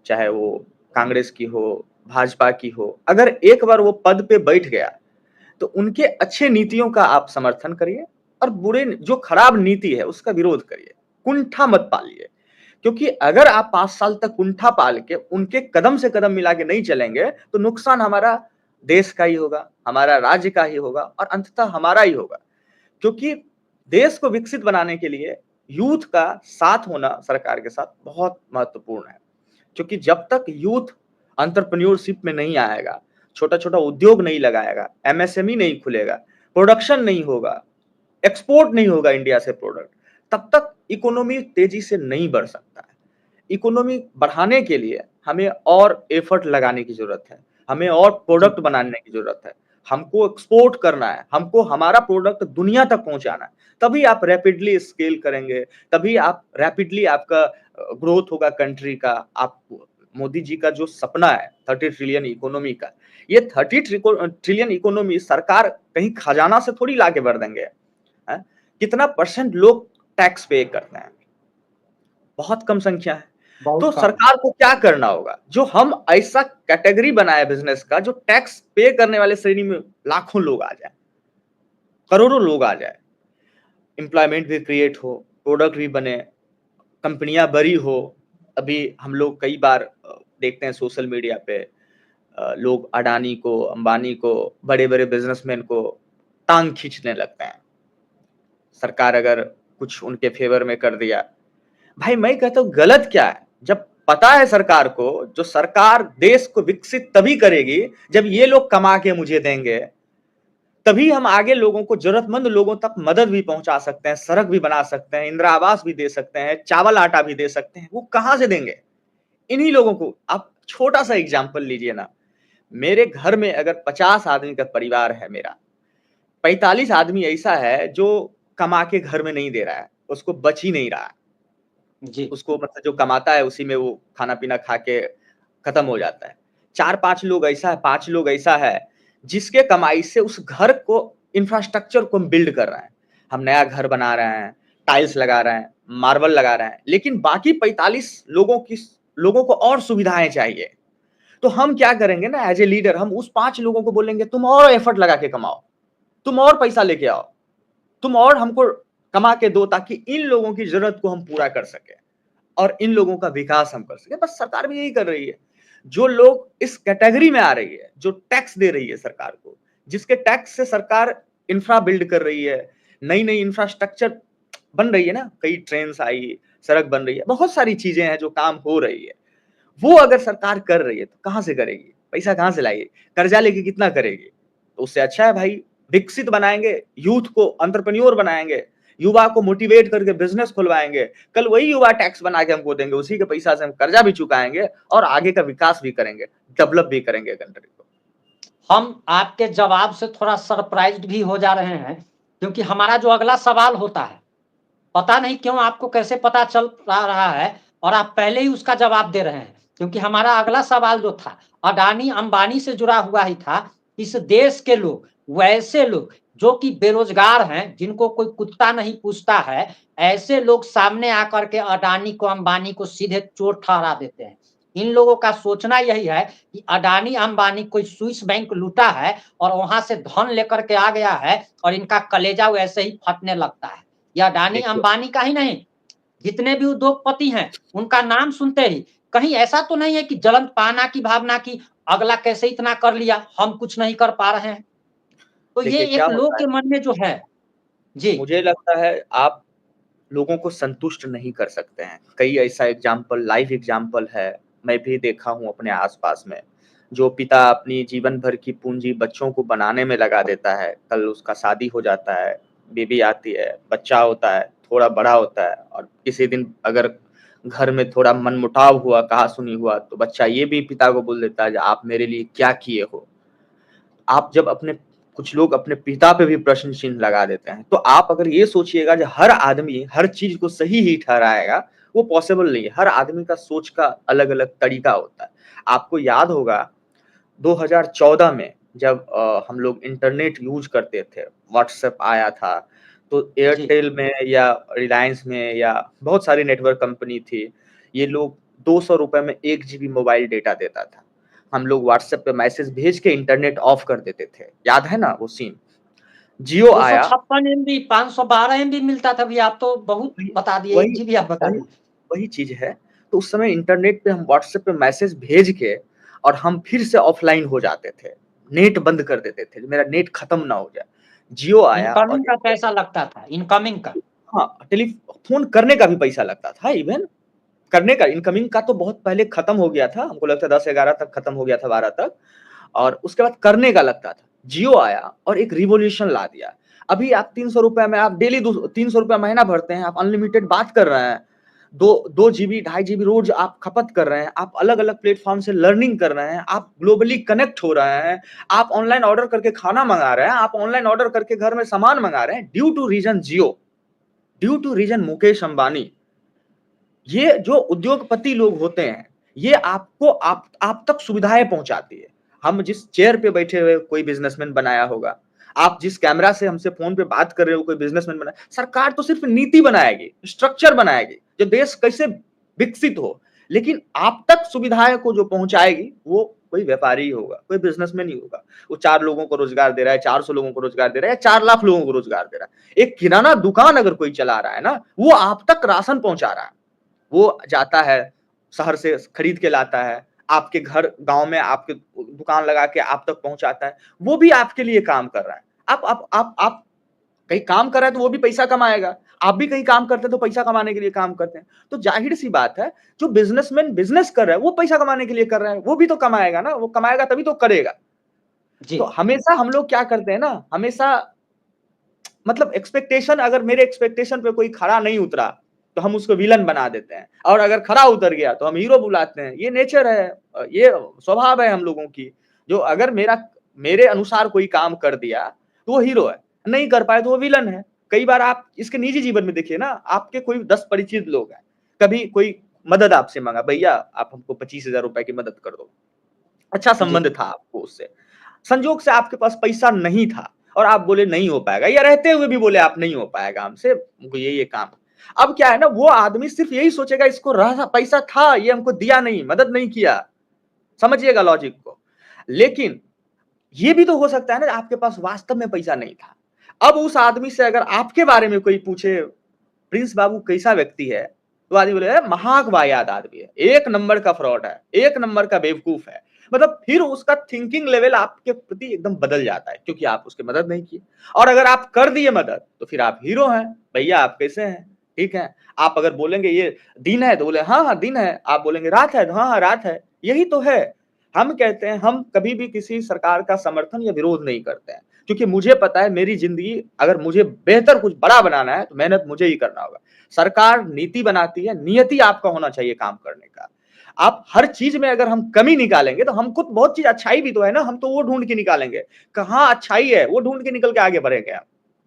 चाहे वो कांग्रेस की हो, भाजपा की हो, अगर एक बार वो पद पे बैठ गया तो उनके अच्छे नीतियों का आप समर्थन करिए और बुरे जो खराब नीति है उसका विरोध करिए, कुंठा मत पालिए। क्योंकि अगर आप 5 साल तक कुंठा पाल के उनके कदम से कदम मिला के नहीं चलेंगे तो नुकसान हमारा देश का ही होगा, हमारा राज्य का ही होगा और अंततः हमारा ही होगा। क्योंकि देश को विकसित बनाने के लिए यूथ का साथ होना सरकार के साथ बहुत महत्वपूर्ण है। क्योंकि जब तक यूथ एंटरप्रेन्योरशिप में नहीं आएगा, छोटा छोटा उद्योग नहीं लगाएगा, एमएसएमई नहीं खुलेगा, प्रोडक्शन नहीं होगा, एक्सपोर्ट नहीं होगा इंडिया से प्रोडक्ट, तब तक इकोनॉमी तेजी से नहीं बढ़ सकता है। इकोनॉमी बढ़ाने के लिए हमें और एफर्ट लगाने की जरूरत है, हमें और प्रोडक्ट बनाने की जरूरत है। हमको एक्सपोर्ट करना है, हमको हमारा प्रोडक्ट दुनिया तक पहुंचाना है, तभी आप रैपिडली स्केल करेंगे, तभी आप रैपिडली आपका ग्रोथ होगा कंट्री का। आप मोदी जी का जो सपना है 30 ट्रिलियन इकोनॉमी का, ये 30 ट्रिलियन इकोनॉमी सरकार कहीं खजाना से थोड़ी लाके भर देंगे। कितना परसेंट लोग टैक्स पे करते हैं? बहुत कम संख्या है। तो सरकार को क्या करना होगा, जो हम ऐसा कैटेगरी बनाए बिजनेस का जो टैक्स पे करने वाले श्रेणी में लाखों लोग आ जाए, करोड़ों लोग आ जाए, एम्प्लॉयमेंट भी क्रिएट हो, प्रोडक्ट भी बने, कंपनियां बड़ी हो। अभी हम लोग कई बार देखते हैं सोशल मीडिया पे लोग अडानी को, अंबानी को, बड़े बड़े बिजनेसमैन को टांग खींचने लगते हैं, सरकार अगर कुछ उनके फेवर में कर दिया। भाई मैं कहता हूं गलत क्या है, जब पता है सरकार को, जो सरकार देश को विकसित तभी करेगी जब ये लोग कमा के मुझे देंगे, तभी हम आगे लोगों को, जरूरतमंद लोगों तक मदद भी पहुंचा सकते हैं, सड़क भी बना सकते हैं, इंदिरा आवास भी दे सकते हैं, चावल आटा भी दे सकते हैं। वो कहां से देंगे? इन्हीं लोगों को। आप छोटा सा एग्जाम्पल लीजिए ना, मेरे घर में अगर 50 आदमी का परिवार है, मेरा 45 आदमी ऐसा है जो कमा के घर में नहीं दे रहा है, उसको बच ही नहीं रहा है जी। उसको, मतलब जो कमाता है उसी में वो खाना पीना खा के खत्म हो जाता है। 4-5 लोग ऐसा है, 5 लोग ऐसा है जिसके कमाई से उस घर को, इंफ्रास्ट्रक्चर को हम बिल्ड कर रहे हैं। हम नया घर बना रहे हैं, टाइल्स लगा रहे हैं, मार्बल लगा रहे हैं, लेकिन बाकी 45 लोगों को और सुविधाएं चाहिए। तो हम क्या करेंगे ना, एज ए लीडर हम उस 5 लोगों को बोलेंगे तुम और एफर्ट लगा के कमाओ, तुम और पैसा लेके आओ, तुम और हमको कमा के दो, ताकि इन लोगों की जरूरत को हम पूरा कर सके और इन लोगों का विकास हम कर सके। बस सरकार भी यही कर रही है। जो लोग इस कैटेगरी में आ रही है, जो टैक्स दे रही है सरकार को, जिसके टैक्स से सरकार इंफ्रा बिल्ड कर रही है, नई नई इंफ्रास्ट्रक्चर बन रही है ना, कई ट्रेन आई, सड़क बन रही है, बहुत सारी चीजें हैं जो काम हो रही है। वो अगर सरकार कर रही है तो कहां से करेगी? पैसा कहां से लाएगी? कर्जा लेके कितना करेगी? तो उससे अच्छा है भाई, विकसित बनाएंगे, यूथ को एंटरप्रेन्योर बनाएंगे, युवा को मोटिवेट करके बिजनेस खुलवाएंगे, कल वही युवा टैक्स बना के हमको देंगे, उसी के पैसा से हम कर्जा भी चुकाएंगे और आगे का विकास भी करेंगे, डेवलप भी करेंगे कंट्री को। हम आपके जवाब से थोड़ा सरप्राइज्ड भी हो जा रहे हैं, क्योंकि हमारा जो अगला सवाल होता है, पता नहीं क्यों आपको कैसे पता चल रहा है और आप पहले ही उसका जवाब दे रहे हैं, क्योंकि हमारा अगला सवाल जो था अडानी अंबानी से जुड़ा हुआ ही था। इस देश के लोग, वैसे लोग जो कि बेरोजगार हैं, जिनको कोई कुत्ता नहीं पूछता है, ऐसे लोग सामने आकर के अडानी को, अंबानी को सीधे चोर ठहरा देते हैं। इन लोगों का सोचना यही है कि अडानी अंबानी कोई स्विस बैंक लूटा है और वहां से धन लेकर के आ गया है और इनका कलेजा वैसे ही फटने लगता है। यह अडानी अंबानी का ही नहीं, जितने भी उद्योगपति हैं, उनका नाम सुनते ही कहीं ऐसा तो नहीं है कि जलन पाना की भावना की अगला कैसे इतना कर लिया, हम कुछ नहीं कर पा रहे हैं। तो ये एक लोग के मन में जो है, जी, मुझे लगता है आप लोगों को संतुष्ट नहीं कर सकते हैं। कई ऐसा एग्जाम्पल, लाइव एग्जाम्पल है, मैं भी देखा हूं अपने आसपास में, जो पिता अपनी जीवन भर की पूंजी बच्चों को बनाने में लगा देता है, कल उसका शादी हो जाता है, बेबी आती है, बच्चा होता है, थोड़ा बड़ा होता है, और किसी दिन अगर घर में थोड़ा मनमुटाव हुआ, कहा सुनी हुआ, तो बच्चा ये भी पिता को बोल देता है आप मेरे लिए क्या किए हो। आप जब अपने, कुछ लोग अपने पिता पे भी प्रश्न चिन्ह लगा देते हैं, तो आप अगर ये सोचिएगा कि हर आदमी हर चीज को सही ही ठहराएगा, वो पॉसिबल नहीं है। हर आदमी का सोच का अलग अलग तरीका होता है। आपको याद होगा 2014 में जब हम लोग इंटरनेट यूज करते थे, व्हाट्सएप आया था, तो एयरटेल में या रिलायंस में या बहुत सारी नेटवर्क कंपनी थी, ये लोग 200 रुपए में 1 GB मोबाइल डेटा देता था। हम लोग व्हाट्सएप पे मैसेज भेज के इंटरनेट ऑफ कर देते थे, याद है ना वो सीन? जियो आया, 256 MB 512 MB मिलता था। आप तो बहुत बता दिए, 1 GB आप बता दिए। वही चीज है। तो उस समय इंटरनेट पे हम व्हाट्सएप पे मैसेज भेज के और हम फिर से ऑफलाइन हो जाते थे, नेट बंद कर देते थे, मेरा नेट खत्म ना हो जाए। जियो आया, इनकमिंग का पैसा लगता था, इनकमिंग का, हाँ, टेलीफोन करने का भी पैसा लगता था, इवन करने का, इनकमिंग का तो बहुत पहले खत्म हो गया था, हमको लगता है 10-11 तक खत्म हो गया था, 12 तक, और उसके बाद करने का लगता था। जियो आया और एक रिवॉल्यूशन ला दिया। अभी आप 300 रुपए में आप डेली 300 रुपया महीना भरते हैं, आप अनलिमिटेड बात कर रहे हैं, दो जीबी 2.5 GB रोज आप खपत कर रहे हैं, आप अलग अलग प्लेटफॉर्म से लर्निंग कर रहे हैं, आप ग्लोबली कनेक्ट हो रहे हैं, आप ऑनलाइन ऑर्डर करके खाना मंगा रहे हैं, आप ऑनलाइन ऑर्डर करके घर में सामान मंगा रहे हैं, due to reason Jio, due to reason Mukesh Ambani. ये जो उद्योगपति लोग होते हैं, ये आपको आप तक सुविधाएं पहुंचाती है। हम जिस चेयर पे बैठे हुए कोई बिजनेसमैन बनाया होगा, आप जिस कैमरा से हमसे फोन पे बात कर रहे हो कोई बिजनेसमैन बनाया, सरकार तो सिर्फ नीति बनाएगी, स्ट्रक्चर बनाएगी, जो देश कैसे विकसित हो, लेकिन आप तक सुविधाएं को जो पहुंचाएगी वो कोई व्यापारी होगा, कोई बिजनेसमैन ही होगा। वो 4 लोगों को रोजगार दे रहा है, 400 लोगों को रोजगार दे रहा है, 4 लाख लोगों को रोजगार दे रहा है। एक किराना दुकान अगर कोई चला रहा है ना, वो आप तक राशन पहुंचा रहा है, वो जाता है शहर से खरीद के लाता है, आपके घर गांव में आपके दुकान लगा के आप तक पहुंचाता है, वो भी आपके लिए काम कर रहा है। आप कहीं काम कर रहे हैं तो वो भी पैसा कमाएगा, आप भी कहीं काम करते हैं तो पैसा कमाने के लिए काम करते हैं। तो जाहिर सी बात है, जो बिजनेसमैन बिजनेस कर रहा है वो पैसा कमाने के लिए कर रहा है, वो भी तो कमाएगा ना, वो कमाएगा तभी तो करेगा। जी तो हमेशा हम लोग क्या करते हैं ना, हमेशा मतलब एक्सपेक्टेशन, अगर मेरे एक्सपेक्टेशन पे कोई खरा नहीं उतरा तो हम उसको विलन बना देते हैं, और अगर खरा उतर गया तो हम हीरो बुलाते हैं। ये नेचर है, ये स्वभाव है हम लोगों की। जो अगर मेरे अनुसार कोई काम कर दिया तो वो हीरो है, नहीं कर पाए तो वो विलन है। कई बार आप इसके निजी जीवन में देखिए ना, आपके कोई 10 परिचित लोग हैं, कभी कोई मदद आपसे मांगा, भैया आप हमको 25,000 रुपए की मदद कर दो, अच्छा जी संबंध था आपको उससे, संजोग से आपके पास पैसा नहीं था और आप बोले नहीं हो पाएगा, या रहते हुए भी बोले आप नहीं हो पाएगा हमसे, हमको ये काम। अब क्या है ना, वो आदमी सिर्फ यही सोचेगा इसको रहा पैसा था, ये हमको दिया नहीं, मदद नहीं किया, समझिएगा लॉजिक को। लेकिन ये भी तो हो सकता है ना, आपके पास वास्तव में पैसा नहीं था। अब उस आदमी से अगर आपके बारे में कोई पूछे, प्रिंस बाबू कैसा व्यक्ति है, तो आदमी बोले महावायात आदमी है, एक नंबर का फ्रॉड है, एक नंबर का बेवकूफ है। मतलब फिर उसका थिंकिंग लेवल आपके प्रति एकदम बदल जाता है, क्योंकि आप उसकी मदद नहीं की। और अगर आप कर दिए मदद तो फिर आप हीरो हैं, भैया आप कैसे हैं, ठीक है। आप अगर बोलेंगे ये दिन है तो बोले हाँ हाँ दिन है, आप बोलेंगे रात है तो हाँ हाँ रात है। यही तो है, हम कहते हैं हम कभी भी किसी सरकार का समर्थन या विरोध नहीं करते हैं, क्योंकि मुझे पता है मेरी जिंदगी अगर मुझे बेहतर कुछ बड़ा बनाना है तो मेहनत मुझे ही करना होगा। सरकार नीति बनाती है, नियति आपका होना चाहिए काम करने का। आप हर चीज में अगर हम कमी निकालेंगे तो हमको बहुत चीज अच्छाई भी तो है ना, हम तो वो ढूंढ के निकालेंगे, कहाँ अच्छाई है वो ढूंढ के निकल के आगे बढ़ेंगे आप।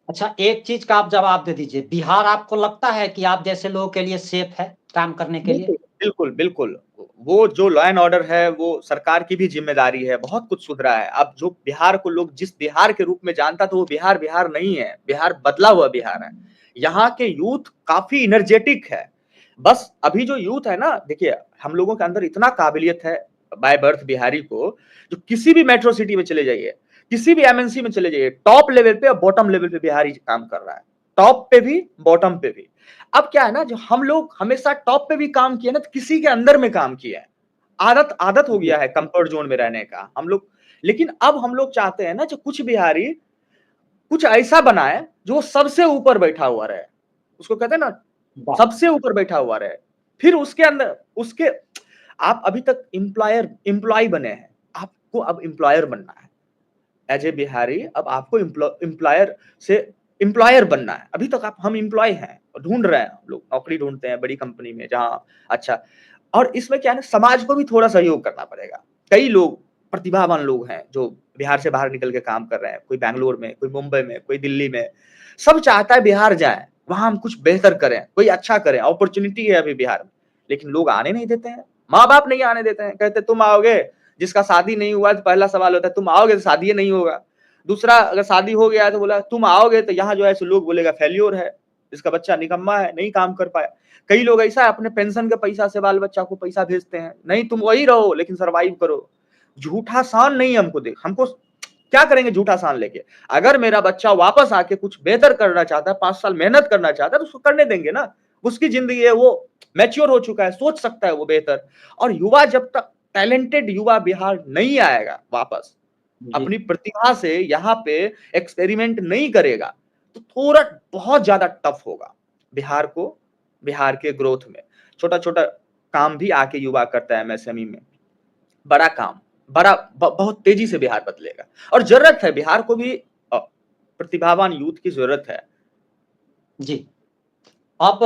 अच्छा, एक चीज का आप जवाब दे दीजिए, बिहार आपको लगता है कि आप जैसे लोगों के लिए सेफ है काम करने के लिए? बिल्कुल बिल्कुल, वो जो लॉ एंड ऑर्डर है वो सरकार की भी जिम्मेदारी है, बहुत कुछ सुधरा है। अब जो बिहार को लोग जिस बिहार के रूप में जानता था वो बिहार बिहार नहीं है, बिहार बदला हुआ बिहार है। यहाँ के यूथ काफी इनर्जेटिक है। बस अभी जो यूथ है ना, देखिए हम लोगों के अंदर इतना काबिलियत है बाय बर्थ बिहारी को, जो किसी भी मेट्रो सिटी में चले जाइए, किसी भी एमएनसी में चले जाइए, टॉप लेवल पे और बॉटम लेवल पे बिहारी काम कर रहा है, टॉप पे भी बॉटम पे भी। अब क्या है ना, जो हम लोग हमेशा टॉप पे भी काम किए ना, तो किसी के अंदर में काम किया है, आदत हो गया है कंफर्ट जोन में रहने का हम लोग। लेकिन अब हम लोग चाहते हैं ना, जो कुछ बिहारी कुछ ऐसा बनाए जो सबसे ऊपर बैठा हुआ रहे, उसको कहते हैं ना वाह, सबसे ऊपर बैठा हुआ रहे। फिर उसके अंदर उसके आप अभी तक एम्प्लॉय बने हैं, आपको अब एम्प्लॉयर बनना है। एज ए बिहारी अब आपको एम्प्लॉयर से एम्प्लॉयर बनना है। अभी तक हम एम्प्लॉय हैं, ढूंढ रहे हैं, हम लोग नौकरी ढूंढते हैं बड़ी कंपनी में जहाँ अच्छा। और इसमें क्या है ना, समाज को भी थोड़ा सहयोग करना पड़ेगा। कई लोग प्रतिभावान लोग हैं जो बिहार से बाहर निकल के काम कर रहे हैं, कोई बैंगलोर में, कोई मुंबई में, कोई दिल्ली में। सब चाहता है बिहार जाए, वहां हम कुछ बेहतर करें, कोई अच्छा करें, अपॉर्चुनिटी है अभी बिहार में। लेकिन लोग आने नहीं देते हैं, माँ बाप नहीं आने देते हैं, कहते तुम आओगे, जिसका शादी नहीं हुआ तो पहला सवाल होता है तुम आओगे तो शादी नहीं होगा। दूसरा, अगर शादी हो गया तो बोला तुम आओगे तो यहाँ जो है सो लोग बोलेगा फेल्योर है, इसका बच्चा निकम्मा है, नहीं काम कर पाया। कई लोग ऐसा अपने पेंशन के पैसा से बाल बच्चा को पैसा भेजते हैं, नहीं तुम वही रहो लेकिन सरवाइव करो। झूठा सान नहीं हमको क्या करेंगे झूठा सान लेके। अगर मेरा बच्चा वापस आके कुछ बेहतर करना चाहता है, 5 साल मेहनत करना चाहता है, तो उसको करने देंगे ना। उसकी जिंदगी है, वो मैच्योर हो चुका है, सोच सकता है वो बेहतर। और युवा जब तक टैलेंटेड युवा बिहार नहीं आएगा वापस, अपनी प्रतिभा से यहाँ पे एक्सपेरिमेंट नहीं करेगा, तो थोड़ा बहुत ज्यादा टफ होगा बिहार को, बिहार के ग्रोथ में। छोटा छोटा काम भी आके युवा करता है एमएसएमई में, बड़ा काम बहुत तेजी से बिहार बदलेगा। और जरूरत है बिहार को भी प्रतिभावान यूथ की जरूरत है। जी। अब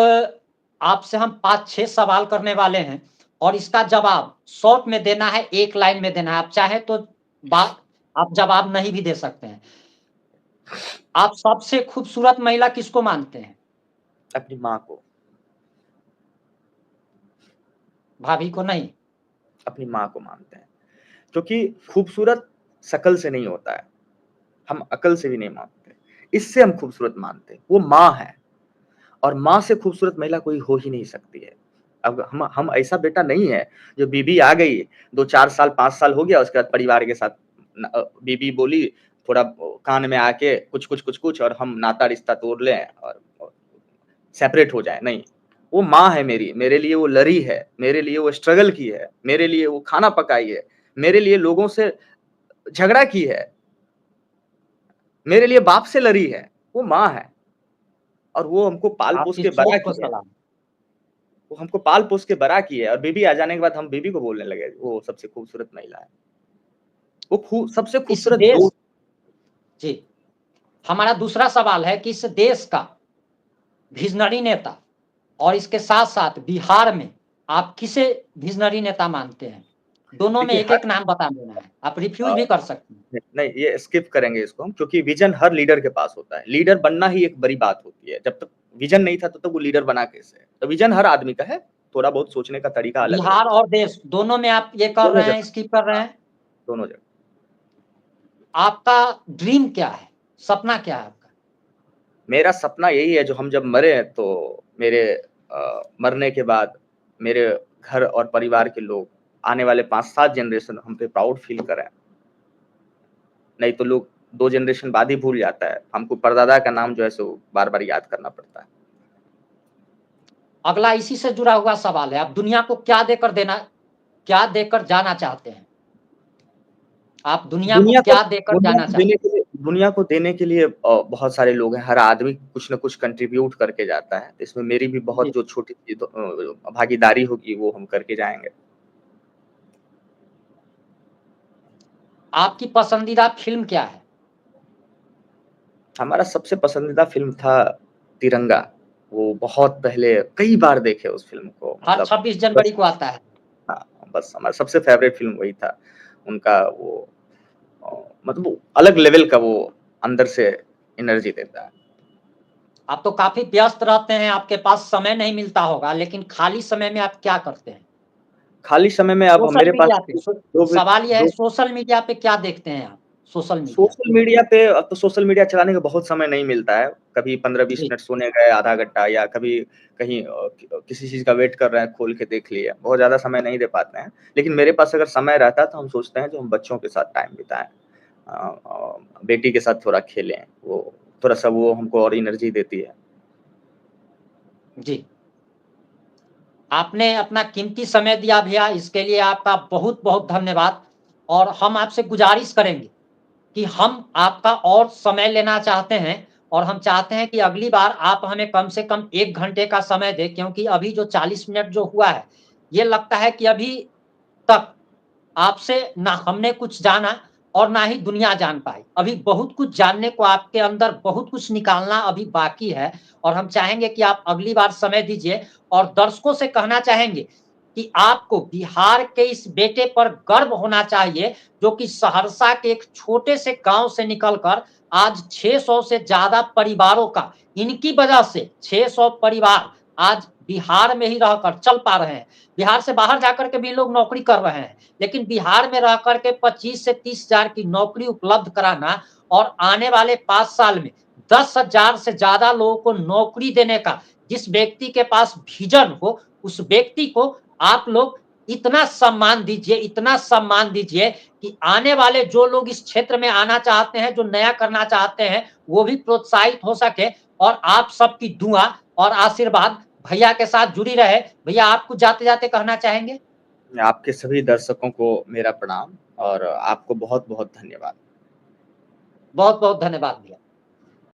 आपसे हम 5-6 सवाल करने वाले हैं और इसका जवाब शॉर्ट में देना है, 1 लाइन में देना है। आप चाहें तो बात आप जवाब नहीं भी दे सकते हैं। आप सबसे खूबसूरत महिला किसको मानते हैं? अपनी माँ को, भाभी को नहीं? अपनी माँ को मानते हैं। क्योंकि खूबसूरत शकल से नहीं होता है, हम अकल से भी नहीं मानते, इससे हम खूबसूरत मानते हैं। वो माँ है और माँ से खूबसूरत महिला कोई हो ही नहीं सकती है। अब हम ऐसा बेटा नहीं है जो बीबी आ गई, 2-4 साल 5 साल हो गया, उसके बाद परिवार के साथ बीबी बोली थोड़ा कान में आके कुछ और हम नाता रिश्ता तोड़ लें और सेपरेट हो जाए, नहीं। वो माँ है मेरी, मेरे लिए वो लड़ी है, मेरे लिए वो स्ट्रगल की है, मेरे लिए वो खाना पकाई है, मेरे लिए लोगों से झगड़ा की है, मेरे लिए बाप से लड़ी है, वो माँ है। और वो हमको पाल-पोस आपकी के बड़ा सोच को की है। सलाम। वो हमको पाल-पोस के बड़ा की है और बीबी आ जाने के बाद हम बीबी को बोलने लगे, वो सबसे खूबसूरत महिला है। वो सबसे इस खूबसूरत देश दोस्त। जी, हमारा दूसरा सवाल है कि इस देश का विज़नरी नेता और इसके साथ-साथ बिहार में आप किसे विज़नरी नेता मानते हैं? दोनों में देखिए हर एक-एक नाम बता देना है। आप अ, रिफ्यूज़ भी कर सकते हैं। नहीं ये स्किप करेंगे इसको हम, क्योंकि विज़न हर लीडर के पास होता है। लीडर बनना ही एक बड़ी बात होती है। जब तक विज़न नहीं था तब तक वो लीडर बना कैसे? तो विज़न हर आदमी का है, थोड़ा बहुत सोचने का तरीका अलग-अलग बिहार हो और सकता देश दोनों में आप ये है। कर दोनों रहे हैं, जगह स्किप कर रहे हाँ, हैं। दोनों जगह। आपका ड्रीम क्या है? सपना क्या है आपका? मेरा सपना यही है जो हम जब मरे तो मेरे मरने के बाद मेरे घर और परिवार के लोग आने वाले 5-7 जनरेशन हम पे प्राउड फील करें। नहीं तो लोग 2 जनरेशन बाद ही भूल जाता है। हमको परदादा का नाम जो है सो बार-बार याद करना पड़ता है। अगला इसी से जुड़ा हुआ सवाल है। आप दुनिया को क्या देकर जाना चाहते हैं? आप दुनिया को दुनिया को क्या देकर दुनिया जाना को देने चाहते हैं? के लिए बहुत सारे लोग हैं। हर आदमी कुछ न कुछ कंट्रीब्यूट करके जाता है। इसमें मेरी भी बहुत जी, जो छोटी-सी भागीदारी होगी वो हम करके जाएँगे। आपकी पसंदीदा फ़िल्म क्या है? हमारा सबसे पसंदीदा फ़िल्म था तिरंगा। वो बहुत पहले कई बार देखे उस फ़िल्म को, हर मतलब 26 जनवरी बस को आता है। हाँ, बस हमारा सबसे फ़ेवरेट फ़िल्म वही था। उनका वो अ, मतलब वो अलग लेवल का वो अंदर से एनर्जी देता है। आप तो काफ़ी व्यस्त रहते हैं, आपके पास समय नहीं मिलता होगा, लेकिन खाली समय में आप क्या करते हैं? खाली समय में अब सोशल मेरे पास मीडिया पे जो भी सवाल ये है जो सोशल मीडिया पे क्या देखते हैं आप? सोशल मीडिया पे? सोशल मीडिया पे अब तो सोशल मीडिया चलाने का बहुत समय नहीं मिलता है। कभी 15-20 जी, मिनट सोने गए, आधा घंटा या कभी कहीं किसी चीज़ का वेट कर रहे हैं, खोल के देख लिया। बहुत ज़्यादा समय नहीं दे पाते हैं। लेकिन मेरे पास अगर समय रहता है तो हम सोचते हैं जो हम बच्चों के साथ टाइम बिताएँ। बेटी के साथ थोड़ा खेलें, वो थोड़ा-सा वो हमको और एनर्जी देती है। जी। आपने अपना कीमती समय दिया भैया, इसके लिए आपका बहुत-बहुत धन्यवाद और हम आपसे गुज़ारिश करेंगे कि हम आपका और समय लेना चाहते हैं और हम चाहते हैं कि अगली बार आप हमें कम से कम 1 घंटे का समय दें क्योंकि अभी जो 40 मिनट जो हुआ है, ये लगता है कि अभी तक आपसे ना हमने कुछ जाना और ना ही दुनिया जान पाई। अभी बहुत कुछ जानने को आपके अंदर बहुत कुछ निकालना अभी बाकी है और हम चाहेंगे कि आप अगली बार समय दीजिए और दर्शकों से कहना चाहेंगे कि आपको बिहार के इस बेटे पर गर्व होना चाहिए, जो कि सहरसा के एक छोटे से गाँव से निकलकर आज 600 से ज़्यादा परिवारों का इनकी वजह से 600 परिवार आज बिहार में ही रहकर चल पा रहे हैं। बिहार से बाहर जाकर के भी लोग नौकरी कर रहे हैं। लेकिन बिहार में रह करके 25 से 30,000 की नौकरी उपलब्ध कराना और आने वाले 5 साल में 10,000 से ज़्यादा लोगों को नौकरी देने का जिस व्यक्ति के पास विज़न हो, उस व्यक्ति को आप लोग इतना सम्मान दीजिए कि आने वाले जो लोग इस क्षेत्र में आना चाहते हैं, जो नया करना चाहते हैं, वो भी प्रोत्साहित हो सके और आप सबकी दुआ और आशीर्वाद भैया के साथ जुड़ी रहे। भैया आप कुछ जाते-जाते कहना चाहेंगे? आपके सभी दर्शकों को मेरा प्रणाम और आपको बहुत-बहुत धन्यवाद। बहुत-बहुत धन्यवाद भैया।